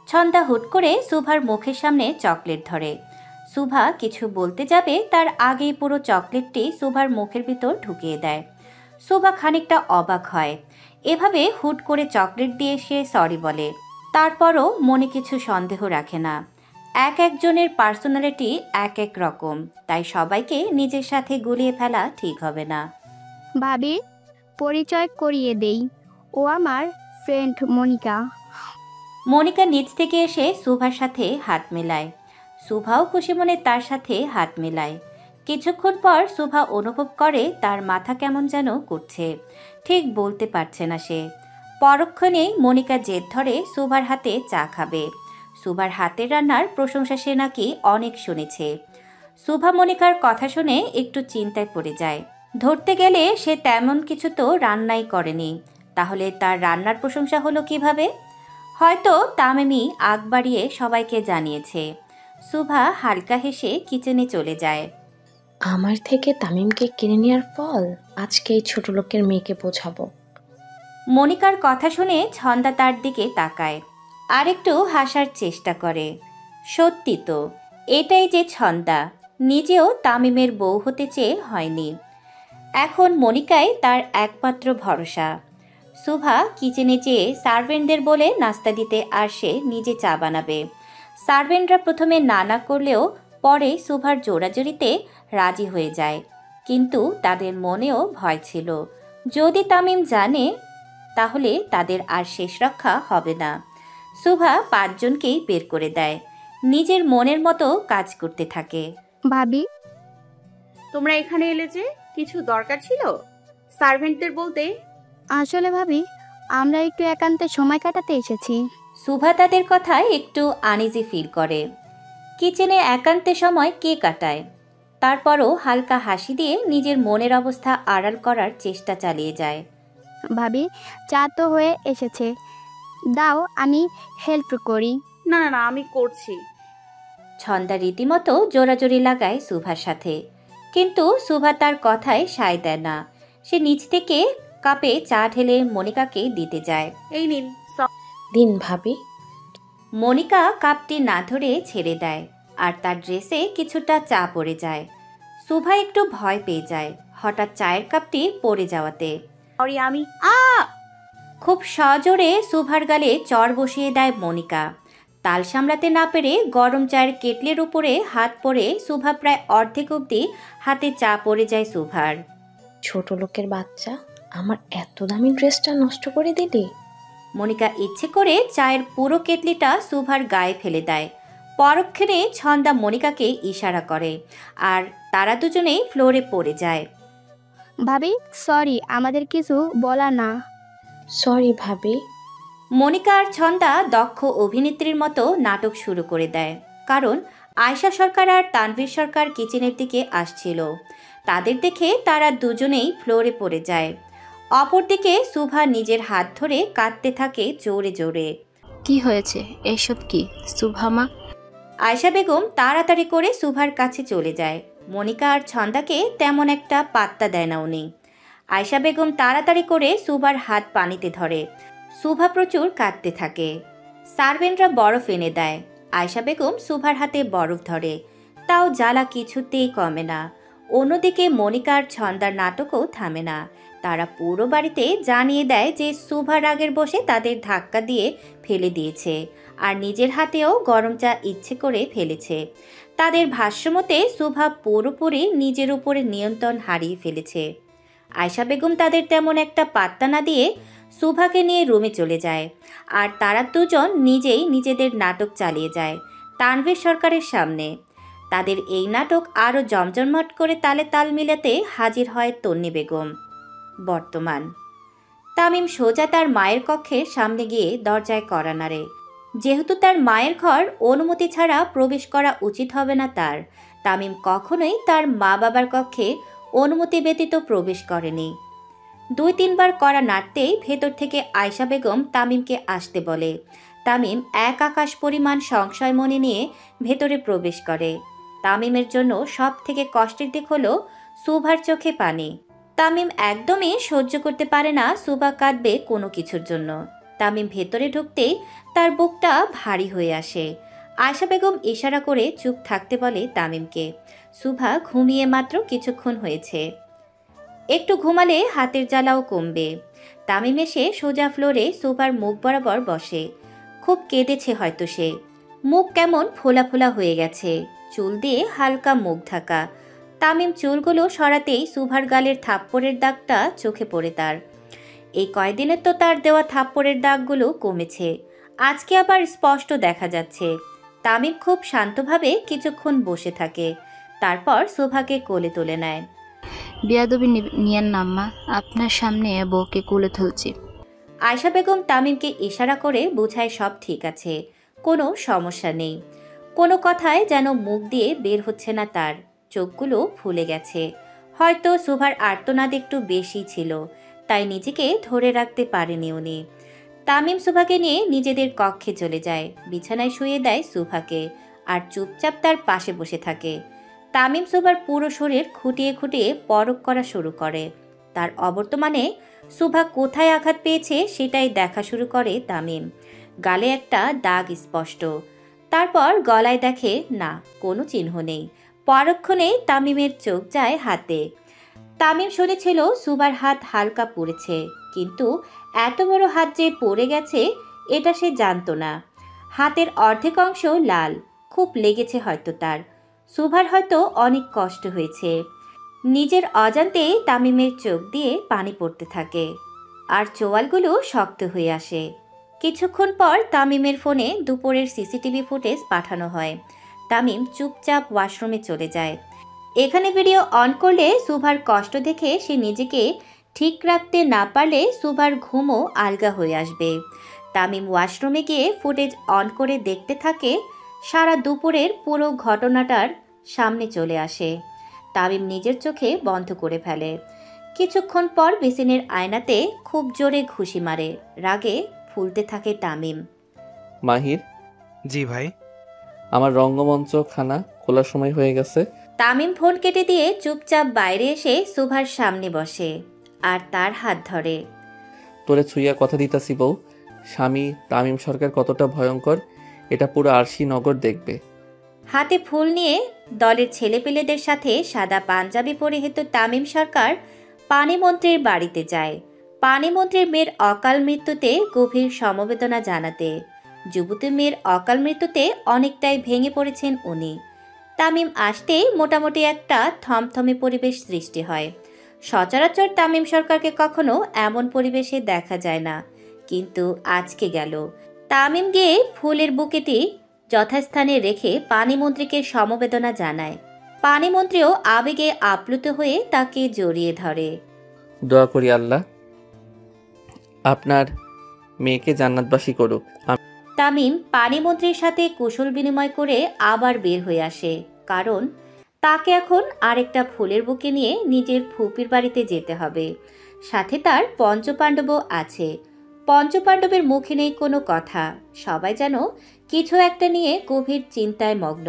Speaker 4: ছন্দা হুট করে সুভার মুখের সামনে চকলেট ধরে। সুভা কিছু বলতে যাবে তার আগেই পুরো চকলেটটি সুভার মুখের ভিতর ঢুকিয়ে দেয়। সুভা খানিকটা অবাক হয়। এভাবে হুট করে চকলেট দিয়ে সে সরি বলে। তারপরও মনে কিছু সন্দেহ রাখে না। এক একজনের পার্সোনালিটি এক এক রকম, তাই সবাইকে নিজের সাথে গুলিয়ে ফেলা ঠিক হবে না।
Speaker 14: ভাবি পরিচয় করিয়ে দেই, ও আমার ফ্রেন্ড মনিকা।
Speaker 4: মনিকা নিচ থেকে এসে সুভার সাথে হাত মেলায়। সুভাও খুশি মনে তার সাথে হাত মেলায়। কিছুক্ষণ পর সুভা অনুভব করে তার মাথা কেমন যেন করছে, ঠিক বলতে পারছে না সে। পরক্ষণেই মনিকা জেদ ধরে সুভার হাতে চা খাবে। সুভার হাতের রান্নার প্রশংসা সে নাকি অনেক শুনেছে। সুভা মনিকার কথা শুনে একটু চিন্তায় পড়ে যায়। ধরতে গেলে সে তেমন কিছু তো রান্নাই করেনি, তাহলে তার রান্নার প্রশংসা হলো কিভাবে? হয়তো তামিমই আগ বাড়িয়ে সবাইকে জানিয়েছে। সুভা হালকা হেসে কিচেনে চলে যায়।
Speaker 15: আমার থেকে তামিমকে কিনে নেওয়ার ফল আজকে এই ছোট লোকের মেয়েকে বোঝাবো।
Speaker 4: মনিকার কথা শুনে ছন্দা তার দিকে তাকায়, আরেকটু হাসার চেষ্টা করে। সত্যি তো, এটাই যে ছন্দা, নিজেও তামিমের বউ হতে চেয়ে হয়নি। এখন মনিকাই তার একমাত্র ভরসা। সুভা কিচেনে যেয়ে সার্ভেন্টদের বলে নাস্তা দিতে আর সে নিজে চা বানাবে। সার্ভেন্টরা প্রথমে না না করলেও পরে সুভার জোড়াজড়িতে রাজি হয়ে যায়, কিন্তু তাদের মনেও ভয় ছিল। যদি তামিম জানে তাহলে তাদের আর শেষ রক্ষা হবে না। সুভা 5 জনকেই বের করে দেয়, নিজের মনের মতো কাজ করতে থাকে।
Speaker 14: ভাবি
Speaker 5: তোমরা এখানে এলে যে, কিছু দরকার ছিল সার্ভেন্টদের বলতে?
Speaker 14: আসলে ভাবি আমরা একটু একান্তে সময় কাটাতে এসেছি।
Speaker 4: সুভা তাদের কথায় একটু আনইজি ফিল করে। কিচেনে একান্তে সময় কে কাটায়? তারপরও হালকা হাসি দিয়ে নিজের মনের অবস্থা আড়াল করার চেষ্টা চালিয়ে যায়।
Speaker 14: ভাবি চা তো হয়ে এসেছে, দাও আমি হেল্প করি।
Speaker 5: না না না, আমি করছি।
Speaker 4: ছন্দা রীতিমতো জোরাজোরি লাগায় সুভার সাথে, কিন্তু সুভা তার কথায় সায় দেয় না। সে নিচ থেকে কাপে চা ঢেলে মনিকাকে দিতে যায়।
Speaker 5: এই নিন।
Speaker 15: দিন ভাবি।
Speaker 4: মনিকা কাপটি না ধরে ছেড়ে দেয়, আর তার ড্রেসে কিছুটা চা পড়ে যায়। সুভা একটু ভয় পেয়ে যায় হঠাৎ চায়ের কাপটি পড়ে যাওয়াতে।
Speaker 5: আমি
Speaker 4: খুব সজোরে সুভার গালে চড় বসিয়ে দেয় মনিকা। তাল সামলাতে না পেরে গরম চায়ের কেটলের উপরে হাত পড়ে সুভা প্রায় অর্ধেক অবধি হাতে চা পড়ে যায় সুভার।
Speaker 15: ছোট লোকের বাচ্চা, আমার এত দামি ড্রেসটা নষ্ট করে দিলি।
Speaker 4: মনিকা ইচ্ছে করে চায়ের পুরো কেটলিটা সুভার গায়ে ফেলে দেয়। পরক্ষণে ছন্দা মনিকাকে ইশারা করে, আর তারা দুজনেই ফ্লোরে পড়ে যায়।
Speaker 14: ভাবি সরি, আমাদের কিছু বলা না।
Speaker 15: সরি ভাবি।
Speaker 4: মনিকা আর ছন্দা দক্ষ অভিনেত্রীর মতো নাটক শুরু করে দেয়, কারণ আয়শা সরকার আর তানভীর সরকার কিচেনের দিকে আসছিল। তাদের দেখে তারা দুজনেই ফ্লোরে পড়ে যায়। অপরদিকে সুভা নিজের হাত ধরে কাঁদতে থাকে জোরে জোরে।
Speaker 12: কি হয়েছে? এসব কি সুভামা?
Speaker 4: আয়শা বেগম তাড়াতাড়ি করে সুভার কাছে চলে যায়। মনিকা আর ছন্দাকে তেমন একটা পাত্তা দেয় না উনি। আয়শা বেগম তাড়াতাড়ি করে সুভার হাত পানিতে ধরে। সুভা প্রচুর কাঁদতে থাকে। সার্ভেন্টরা বরফ এনে দেয়। আয়শা বেগম সুভার হাতে বরফ ধরে, তাও জ্বালা কিছুতেই কমে না। অন্যদিকে মনিকা আর ছন্দার নাটকও থামে না। তারা পুরো বাড়িতে জানিয়ে দেয় যে সুভা রাগের বসে তাদের ধাক্কা দিয়ে ফেলে দিয়েছে, আর নিজের হাতেও গরম চা ইচ্ছে করে ফেলেছে। তাদের ভাষ্যমতে সুভা পুরোপুরি নিজের উপরে নিয়ন্ত্রণ হারিয়ে ফেলেছে। আয়শা বেগম তাদের তেমন একটা পাত্তা না দিয়ে সুভাকে নিয়ে রুমে চলে যায়, আর তারা দুজন নিজেই নিজেদের নাটক চালিয়ে যায় তানভীর সরকারের সামনে। তাদের এই নাটক আরও জমজমাট করে তালে তাল মিলাতে হাজির হয় তন্নি বেগম। বর্তমান তামিম সোজা তার মায়ের কক্ষের সামনে গিয়ে দরজায় কড়া নাড়ে। যেহেতু তার মায়ের ঘর অনুমতি ছাড়া প্রবেশ করা উচিত হবে না তার, তামিম কখনোই তার মা বাবার কক্ষে অনুমতি ব্যতীত প্রবেশ করেনি। 2-3 বার কড়া নাড়তেই ভেতর থেকে আয়শা বেগম তামিমকে আসতে বলে। তামিম এক আকাশ পরিমাণ সংশয় মনে নিয়ে ভেতরে প্রবেশ করে। তামিমের জন্য সব থেকে কষ্টের দিক হলো সুভার চোখে পানি। তামিম একদমই সহ্য করতে পারে না সুভা কাঁদবে কোনো কিছুর জন্য। তামিম ভেতরে ঢুকতেই তার বুকটা ভারী হয়ে আসে। আয়শা বেগম ইশারা করে চুপ থাকতে বলে তামিমকে। সুভা ঘুমিয়ে মাত্র কিছুক্ষণ হয়েছে, একটু ঘুমালে হাতের জ্বালাও কমবে। তামিম এসে সোজা ফ্লোরে সুভার মুখ বরাবর বসে। খুব কেঁদেছে হয়তো সে। মুখ কেমন ফোলা ফোলা হয়ে গেছে, চুল দিয়ে হালকা মুখ ঢাকা। তামিম চুলগুলো সরাতেই সুভার গালের থাপ্পড়ের দাগটা চোখে পড়ে তার। এই কয়দিনে তো তার দেওয়া থাপ্পড়ের দাগগুলো কমেছে, আজকে আবার স্পষ্ট দেখা যাচ্ছে। তামিম খুব শান্তভাবে কিছুক্ষণ বসে থাকে, তারপর সুভাকে কোলে তুলে নেয়।
Speaker 12: বিয়াদবি নিয়েন না আম্মা, আপনার সামনে বউকে কোলে তুলছি।
Speaker 4: আয়শা বেগম তামিমকে ইশারা করে বোঝায় সব ঠিক আছে, কোনো সমস্যা নেই। কোনো কথায় যেন মুখ দিয়ে বের হচ্ছে না তার, চোখগুলো ফুলে গেছে। হয়তো সুভার আর্তনাদ একটু বেশি ছিল, তাই নিজেকে ধরে রাখতে পারেনি উনি। তামিম সুভাকে নিয়ে নিজেদের কক্ষে চলে যায়, বিছানায় শুয়ে দেয় সুভাকে, আর চুপচাপ তার পাশে বসে থাকে। তামিম সুভার পুরো শরীর খুঁটিয়ে খুঁটিয়ে পরখ করা শুরু করে। তার অবর্তমানে সুভা কোথায় আঘাত পেয়েছে সেটাই দেখা শুরু করে তামিম। গালে একটা দাগ স্পষ্ট, তারপর গলায় দেখে না, কোনো চিহ্ন নেই। পরক্ষণেই তামিমের চোখ যায় হাতে। তামিম শুনেছিল সুভার হাত হালকা পুড়েছে, কিন্তু এত বড় হাত যে পড়ে গেছে এটা সে জানতো না। হাতের অর্ধেক অংশ লাল, খুব লেগেছে হয়তো তার। সুভার হয়তো অনেক কষ্ট হয়েছে। নিজের অজান্তেই তামিমের চোখ দিয়ে পানি পড়তে থাকে, আর চোয়ালগুলো শক্ত হয়ে আসে। কিছুক্ষণ পর তামিমের ফোনে দুপুরের সিসিটিভি ফুটেজ পাঠানো হয়। তামিম চুপচাপ ওয়াশরুমে চলে যায়। এখানে ভিডিও অন করলে সুভার কষ্ট দেখে সে নিজেকে ঠিক রাখতে না পারলে সুভার ঘুমও আলগা হয়ে আসবে। তামিম ওয়াশরুমে গিয়ে ফুটেজ অন করে দেখতে থাকে। সারা দুপুরের পুরো ঘটনাটার সামনে চলে আসে। তামিম নিজের চোখে বন্ধ করে ফেলে। কিছুক্ষণ পর বেসিনের আয়নাতে খুব জোরে ঘুষি মারে। রাগে ফুলতে থাকে তামিম।
Speaker 3: মাহির।
Speaker 7: জি ভাই।
Speaker 3: আমার রঙ্গমঞ্চ খানা খোলার সময় হয়ে গেছে।
Speaker 4: তামিম ফোন কেটে দিয়ে চুপচাপ বাইরে এসে সুভার সামনে বসে আর তার হাত ধরে।
Speaker 3: তোরে ছুঁইয়া কথা দিতাছি বউ, স্বামী তামিম সরকার কতটা ভয়ঙ্কর এটা পুরো আরশি নগর দেখবে।
Speaker 4: হাতে ফুল নিয়ে দলের ছেলেপেলেদের সাথে সাদা পাঞ্জাবি পরিহিত তামিম সরকার পানিমন্ত্রীর বাড়িতে যায় পানিমন্ত্রীর মেয়ের অকাল মৃত্যুতে গভীর সমবেদনা জানাতে। যুবতী মেয়ের অকাল মৃত্যুতে অনেকটাই ভেঙে পড়েছেন উনি। তামিম আসতেই মোটামুটি একটা থমথমে পরিবেশ সৃষ্টি হয়। সচরাচর তামিম সরকারকে কখনো এমন পরিবেশে দেখা যায় না, কিন্তু আজকে গেল। তামিম গিয়ে ফুলের বুকেটি যথাস্থানে রেখে পানিমন্ত্রীকে সমবেদনা জানায়। পানিমন্ত্রীও আবেগে আপ্লুত হয়ে তাকে জড়িয়ে ধরে।
Speaker 3: দোয়া করি আল্লাহ আপনার মেয়েকে জান্নাতবাসী করুক।
Speaker 4: তামিম পানিমন্ত্রীর সাথে কুশল বিনিময় করে আবার বের হয়ে আসে, কারণ তাকে এখন আরেকটা ফুলের বুকে নিয়ে নিজের ফুপির বাড়িতে যেতে হবে। সাথে তার পঞ্চপাণ্ডবও আছে। পঞ্চপাণ্ডবের মুখে নেই কোনো কথা, সবাই যেন কিছু একটা নিয়ে গভীর চিন্তায় মগ্ন।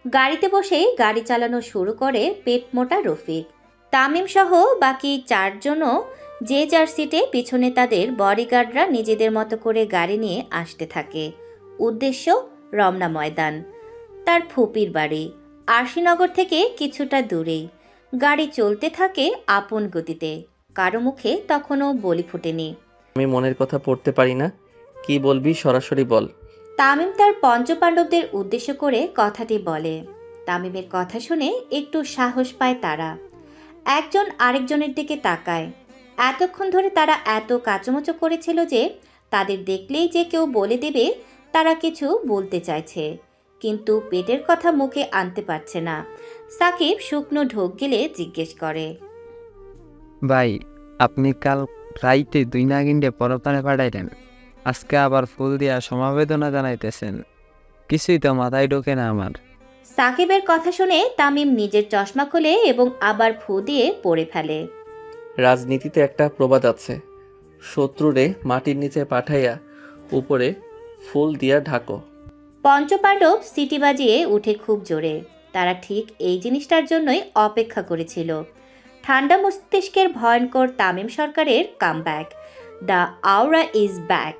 Speaker 4: গাড়িতে বসে গাড়ি চালানো শুরু করে পেট মোটা রফিক। তামিম সহ বাকি চারজনও যে যার সিটে পিছনে তাদের বডিগার্ডরা নিজেদের মতো করে গাড়ি নিয়ে আসতে থাকে। উদ্দেশ্য রমনা ময়দান, তার ফুপির বাড়ি আরশিনগর থেকে কিছুটা দূরেই। গাড়ি চলতে থাকে আপন গতিতে, কারো মুখে তখনও বলি ফুটেনি।
Speaker 3: আমি মনের কথা পড়তে পারি না, কি বলবি সরাসরি বল।
Speaker 4: তামিম তার পঞ্চপাণ্ডবদের উদ্দেশ্য করে কথাটি বলে। তামিমের কথা শুনে একটু সাহস পায় তারা। একজন আরেকজনের দিকে তাকায়। এতক্ষণ ধরে তারা এত কাচুমুচু করেছিল যে তাদের দেখলেই যে কেউ বলে দেবে তারা কিছু বলতে চাইছে, কিন্তু পেটের কথা মুখে আনতে পারছে না। সাকিব শুকনো ঢোক গেলে জিজ্ঞেস করে,
Speaker 2: ভাই আপনি কাল রাইতে 2 নাগিনডে পরপারে পাঠাইলেন, আজকে আবার ফুল দিয়া সমবেদনা জানাইতেছেন, কিছুই তো মাথায় ঢোকে না আমার।
Speaker 4: সাকিবের কথা শুনে তামিম নিজের চশমা খুলে এবং আবার ফু দিয়ে পড়ে ফেলে।
Speaker 3: রাজনীতিতে একটা প্রবাদ আছে, শত্রুরে মাটির নিচে পাঠাইয়া উপরে ফুল দিয়া ঢাকো।
Speaker 4: পঞ্চপাণ্ডব সিটি বাজিয়ে উঠে খুব জোরে। তারা ঠিক এই জিনিসটার জন্যই অপেক্ষা করেছিল। ঠান্ডা মস্তিষ্কের ভয়ঙ্কর তামিম সরকারের কামব্যাক, দ্য আওরা ইজ ব্যাক।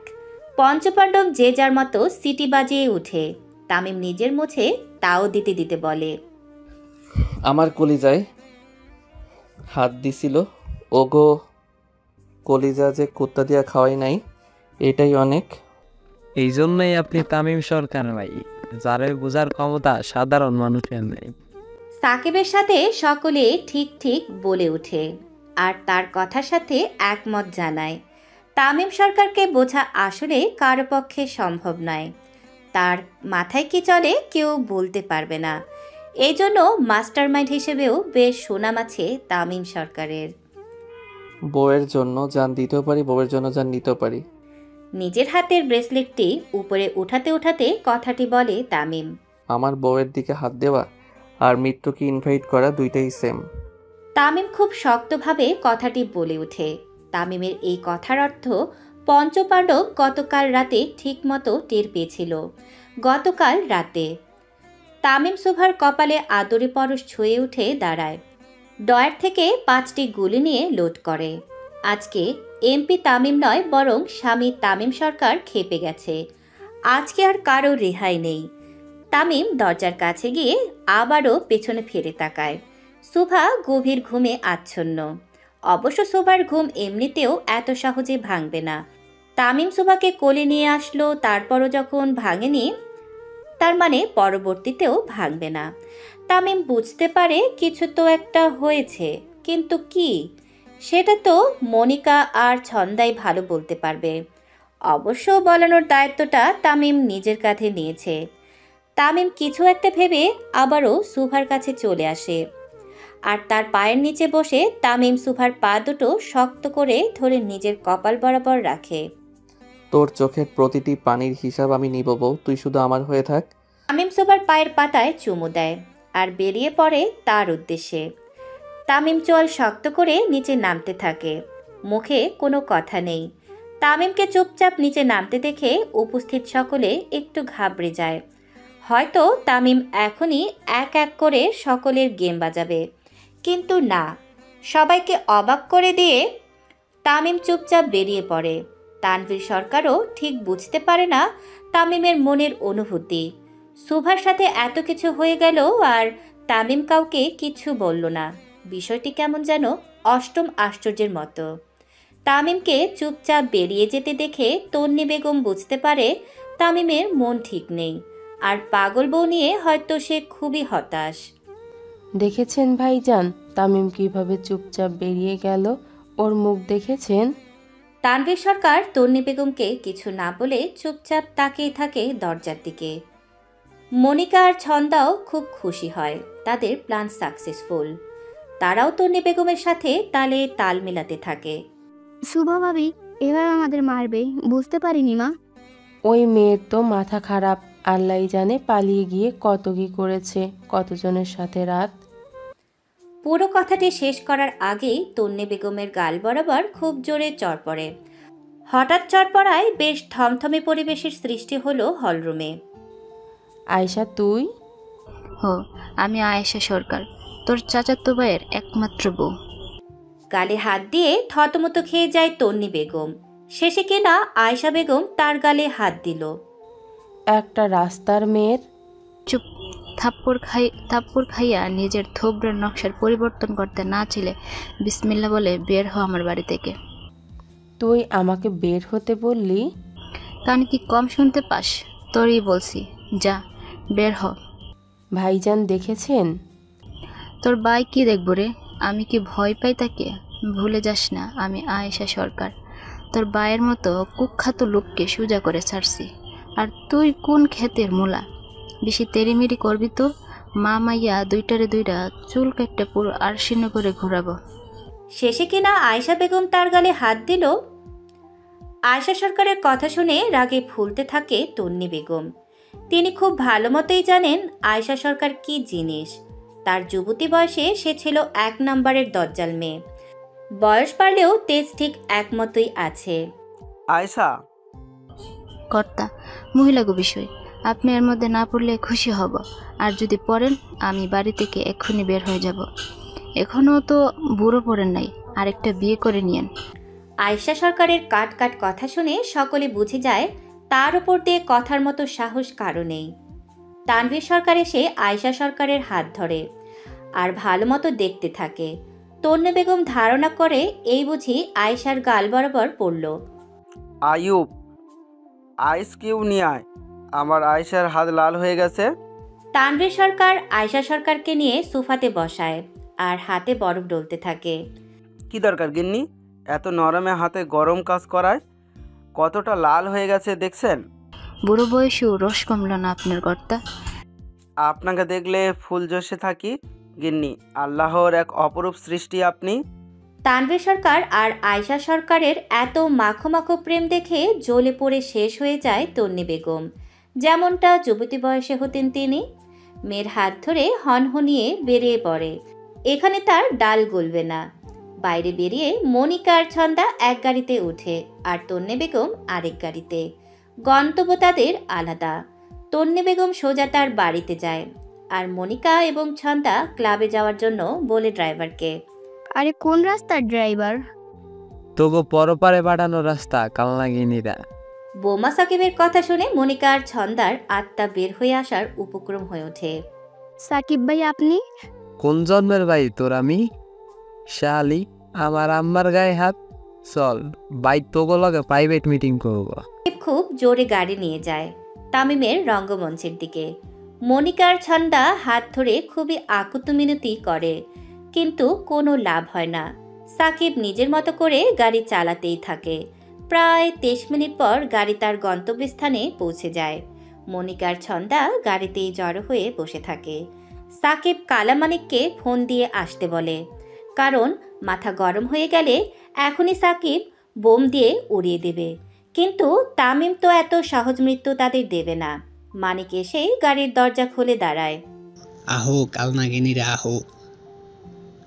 Speaker 4: পঞ্চপাণ্ডব যে যার মতো সিটি বাজিয়ে উঠে। তামিম নিজের মুছে তাও দিতে দিতে বলে,
Speaker 3: আমার কলিজায় হাত দিছিল, ওগো কলিজা যে কুত্তা দিয়া খাওয়াই নাই, এটাই অনেক।
Speaker 2: এই জন্যই আপনি তামিম সরকার ভাই, যারে বোঝার ক্ষমতা সাধারণ মানুষের নেই।
Speaker 4: সাকিবের সাথে সকলে ঠিক ঠিক বলে ওঠে আর তার কথার সাথে একমত জানায়। তামিম সরকারকে বোঝা আসলে কারো পক্ষে সম্ভব নয়। তার মাথায় কি চলে কেউ বলতে পারবে না। এই জন্য মাস্টারমাইন্ড হিসেবেও বেশ সুনাম আছে তামিম সরকারের।
Speaker 3: বউয়ের জন্য জান দিতেও পারি, বউয়ের জন্য জান নিতেও পারি।
Speaker 4: নিজের হাতের ব্রেসলেটটি উপরে উঠাতে উঠাতে কথাটি বলে তামিম।
Speaker 3: আমার বউয়ের দিকে হাত দেওয়া আর মৃত্যুকে ইনভাইট করা দুইটাই সেম।
Speaker 4: তামিম খুব শক্তভাবে কথাটি বলে ওঠে। তামিমের এই কথার অর্থ পঞ্চপাণ্ডব গতকাল রাতে ঠিকমতো টের পেয়েছিল। গতকাল রাতে তামিম সুভার কপালে আদরে পরশ ছুঁয়ে উঠে দাঁড়ায়। ডয়ার থেকে 5টি গুলি নিয়ে লোড করে। আজকে এমপি তামিম নয়, বরং স্বামী তামিম সরকার খেপে গেছে। আজকে আর কারো রেহাই নেই। তামিম দরজার কাছে গিয়ে আবারও পেছনে ফিরে তাকায়। সুভা গভীর ঘুমে আচ্ছন্ন। অবশ্য সুভার ঘুম এমনিতেও এত সহজে ভাঙবে না। তামিম সুভাকে কোলে নিয়ে আসলো, তারপরও যখন ভাঙেনি, তার মানে পরবর্তীতেও ভাঙবে না। তামিম বুঝতে পারে কিছু তো একটা হয়েছে, কিন্তু কি সেটা তো মনিকা আর ছন্দাই ভালো বলতে পারবে। অবশ্য বলানোর দায়িত্বটা তামিম নিজের কাঁধে নিয়েছে। তামিম কিছু একটা ভেবে আবারও সুভার কাছে চলে আসে আর তার পায়ের নিচে বসে তামিম সুভার পা দুটো শক্ত করে ধরে নিজের কপাল বরাবর রাখে।
Speaker 3: তোর চোখের প্রতিটি পানির হিসাব আমি নিব বউ, তুই শুধু আমার হয়ে থাক।
Speaker 4: তামিম সুভার পায়ের পাতায় চুমু দেয় আর বেরিয়ে পড়ে তার উদ্দেশ্যে। তামিম চোয়াল শক্ত করে নিচে নামতে থাকে। মুখে কোনো কথা নেই। তামিমকে চুপচাপ নিচে নামতে দেখে উপস্থিত সকলে একটু ঘাবড়ে যায়। হয়তো তামিম এখনই এক এক করে সকলের গেম বাজাবে, কিন্তু না, সবাইকে অবাক করে দিয়ে তামিম চুপচাপ বেরিয়ে পড়ে। তানভীর সরকারও ঠিক বুঝতে পারে না তামিমের মনের অনুভূতি। সুভার সাথে এত কিছু হয়ে গেল আর তামিম কাউকে কিছু বলল না। বিষয়টি কেমন যেন অষ্টম আশ্চর্যের মতো। তামিমকে চুপচাপ বেরিয়ে যেতে দেখে তন্নি বেগম বুঝতে পারে তামিমের মন ঠিক নেই, আর পাগল বউ নিয়ে হয়তো সে খুবই হতাশ।
Speaker 13: দেখেছেন ভাইজান তামিম কিভাবে চুপচাপ বেরিয়ে গেল? ওর মুখ দেখেছেন?
Speaker 4: তানভীর সরকার তন্নি বেগমকে কিছু না বলে চুপচাপ তাকিয়ে থাকে দরজার দিকে। মনিকা আর ছন্দাও খুব খুশি হয়, তাদের প্ল্যান সাকসেসফুল। তারাও তন্নি বেগমের সাথে তালে তাল মেলাতে থাকে।
Speaker 14: শুভ ভাবি এবার আমাদের মারবে, বুঝতে পারিনি মা।
Speaker 13: ওই মেয়ের তো মাথা খারাপ, আল্লাহ জানে পালিয়ে গিয়ে কত কি করেছে, কতজনের সাথে রাত।
Speaker 4: পুরো কথাটি শেষ করার আগেই তন্নি বেগমের গাল বরাবর খুব জোরে চড় পড়ে। হঠাৎ চড় পড়ায় বেশ থমথমে পরিবেশের সৃষ্টি হলো হলরুমে।
Speaker 13: আয়শা তুই?
Speaker 12: হো, আমি আয়েশা সরকার, তোর চাচাতো ভাইয়ের একমাত্র বউ।
Speaker 4: গালে হাত দিয়ে থতমত খেয়ে যায় তন্নি বেগম। শেষে কিনা আয়েশা বেগম তার গালে হাত দিল।
Speaker 13: একটা রাস্তার মেয়ের।
Speaker 12: চুপ! থাপ্পড় খাইয়া নিজের থোবরার নকশার পরিবর্তন করতে না ছিলে বিসমিল্লা বলে বের হ আমার বাড়ি থেকে।
Speaker 13: তুই আমাকে বের হতে বললি?
Speaker 12: কান কি কম শুনতে পাস? তোরই বলছি, যা বের হ।
Speaker 13: ভাইজান দেখেছেন?
Speaker 12: তোর বাই কি দেখবো রে? আমি কি ভয় পাই তাকে? ভুলে যাস না আমি আয়েশা সরকার, তোর বায়ের মতো কুখ্যাত লোককে সোজা করে ছাড়ছি। আর তুই কোন ক্ষেতের মূলা? বেশি তেরিমেরি করবি তো মা মাইয়া দুইটা চুল কেটে পুরো আরশিন্ন করে ঘোরাবো।
Speaker 4: শেষে কিনা আয়েশা বেগম তার গালে হাত দিল। আয়েশা সরকারের কথা শুনে রাগে ফুলতে থাকে তন্নি বেগম। তিনি খুব ভালো মতোই জানেন আয়েশা সরকার কি জিনিস। তার যুবতী বয়সে সে ছিল এক নম্বরের দজ্জাল মেয়ে। বয়স বাড়লেও তেজ ঠিক একমতই আছে।
Speaker 11: আয়েশা
Speaker 12: কর্তা, মহিলাগো বিষয় আপনি এর মধ্যে না পড়লে খুশি হব, আর যদি পড়েন আমি বাড়ি থেকে এক্ষুনি বের হয়ে যাব। এখনও তো বুড়ো পড়েন নাই, আরেকটা বিয়ে করে নিয়েন।
Speaker 4: আয়েশা সরকারের কাট কাট কথা শুনে সকলে বুঝে যায় তার উপর দিয়ে কথার মতো সাহস কারো নেই। তানভীর সরকার এসে আয়েশা সরকারের হাত ধরে আর ভালো মতো দেখতে থাকে। তন্নি বেগম ধারণা করে এই বুঝি আয়েশার গাল বরাবর পড়ল।
Speaker 11: আয়ুব, আইস কিউ নিয়ে আয়, আমার আয়েশার হাত লাল হয়ে গেছে।
Speaker 4: তানভীর সরকার আয়েশা সরকারকে নিয়ে সোফাতে বসায় আর হাতে বরফ ডলতে থাকে।
Speaker 11: কি দরকার গিন্নি, এত নরমে হাতে গরম কাজ করায়? কতটা লাল হয়ে গেছে দেখছেন?
Speaker 12: বুড়ো বয়সেও রস কমল না আপনার কর্তা।
Speaker 11: আপনাকে দেখলে ফুল জোশে থাকি গিন্নি, আল্লাহর এক অপরূপ সৃষ্টি আপনি।
Speaker 4: তানভীর সরকার আর আয়েশা সরকারের এত মাখো মাখো প্রেম দেখে জ্বলে পড়ে শেষ হয়ে যায় তন্নি বেগম, যেমনটা যুবতী বয়সে হতেন তিনি। মেয়ের হাত ধরে হনহনিয়ে বেরিয়ে পড়ে। এখানে তার ডাল গলবে না। বাইরে বেরিয়ে মনিকা আর ছন্দা এক গাড়িতে ওঠে আর তন্নি বেগম আরেক গাড়িতে। গন্তব্য তাদের আলাদা। তন্নি বেগম সোজা তার বাড়িতে যায় আর মনিকা এবং ছন্দা ক্লাবে যাওয়ার জন্য বলে ড্রাইভারকে।
Speaker 14: আরে কোন রাস্তার ড্রাইভার?
Speaker 2: তোগো পরপারে বাড়ানো রাস্তা কালনাগিনীরা।
Speaker 4: বোমা সাকিবের কথা শুনে মনিকা আর ছন্দার আত্মা বের হয়ে আসার উপক্রম হয়ে ওঠে।
Speaker 14: সাকিব ভাই আপনি?
Speaker 2: কোন জন্মের ভাই তোর আমি? শালি, আমার আম্মার গায়ে হাত। চল ভাই, তোগো লগে প্রাইভেট মিটিং করবো।
Speaker 4: খুব জোরে গাড়ি নিয়ে যায় তামিমের রঙ্গমঞ্চের দিকে। মনিকা আর ছন্দা হাত ধরে খুবই আকুত মিনতি করে, কিন্তু কোনো লাভ হয় না। সাকিব নিজের মতো করে গাড়ি চালাতেই থাকে। প্রায় 23 মিনিট পর গাড়ি তার গন্তব্যস্থানে পৌঁছে যায়। মনিকার ছন্দা গাড়িতেই জড়ো হয়ে বসে থাকে। সাকিব কালামানিককে ফোন দিয়ে আসতে বলে, কারণ মাথা গরম হয়ে গেলে এখনই সাকিব বোম দিয়ে উড়িয়ে দেবে। কিন্তু তামিম তো এত সহজ মৃত্যু তাদের দেবে না। মানিক এসে গাড়ির দরজা খুলে দাঁড়ায়।
Speaker 9: আহো কালনাগিনীরা আহো,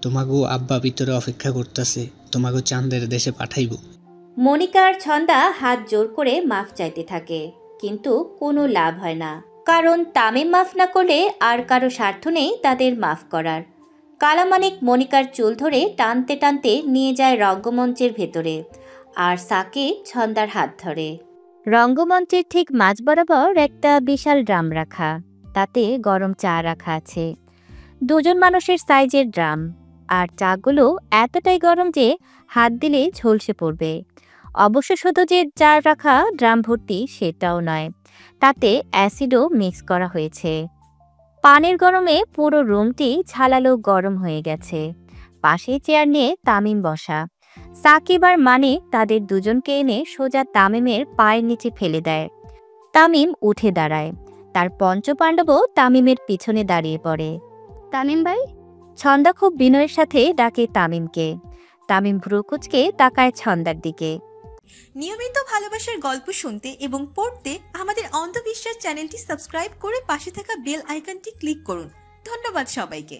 Speaker 9: তোমাগো আব্বা ভিতরে অপেক্ষা করতেছে, তোমাগো চাঁদের দেশে পাঠাইব।
Speaker 4: মনিকা আর ছন্দা হাত জোর করে মাফ চাইতে থাকে, কিন্তু কোনো লাভ হয় না। কারণ তামিম মাফ না করলে আর কারো স্বার্থ নেই তাদের মাফ করার। কালামানিক মনিকার চুল ধরে টানতে টানতে নিয়ে যায় রঙ্গমঞ্চের ভেতরে, আর সাকিব ছন্দার হাত ধরে।
Speaker 16: রঙ্গমঞ্চের ঠিক মাঝ বরাবর একটা বিশাল ড্রাম রাখা, তাতে গরম চা রাখা আছে। দুজন মানুষের সাইজের ড্রাম, আর চাগুলো এতটাই গরম যে হাত দিলে ঝলসে পড়বে। অবশ্য শুধু যে চা রাখা ড্রাম ভর্তি সেটাও নয়, তাতে অ্যাসিডও মিক্স করা হয়েছে। পানির গরমে পুরো রুমটি ঝালালো গরম হয়ে গেছে। পাশে চেয়ার নিয়ে তামিম বসা। সাকিব আর মানিক তাদের দুজনকে এনে সোজা তামিমের পায়ের নিচে ফেলে দেয়। তামিম উঠে দাঁড়ায়। তার পঞ্চপাণ্ডবও তামিমের পিছনে দাঁড়িয়ে পড়ে।
Speaker 14: তামিম ভাই।
Speaker 16: ছন্দা খুব বিনয়ের সাথে ডাকে তামিমকে। তামিম ভ্রুকুচকে তাকায় ছন্দার দিকে।
Speaker 1: নিয়মিত ভালোবাসার গল্প শুনতে এবং পড়তে আমাদের অন্ধবিশ্বাস চ্যানেলটি সাবস্ক্রাইব করে পাশে থাকা বেল আইকনটি ক্লিক করুন। ধন্যবাদ সবাইকে।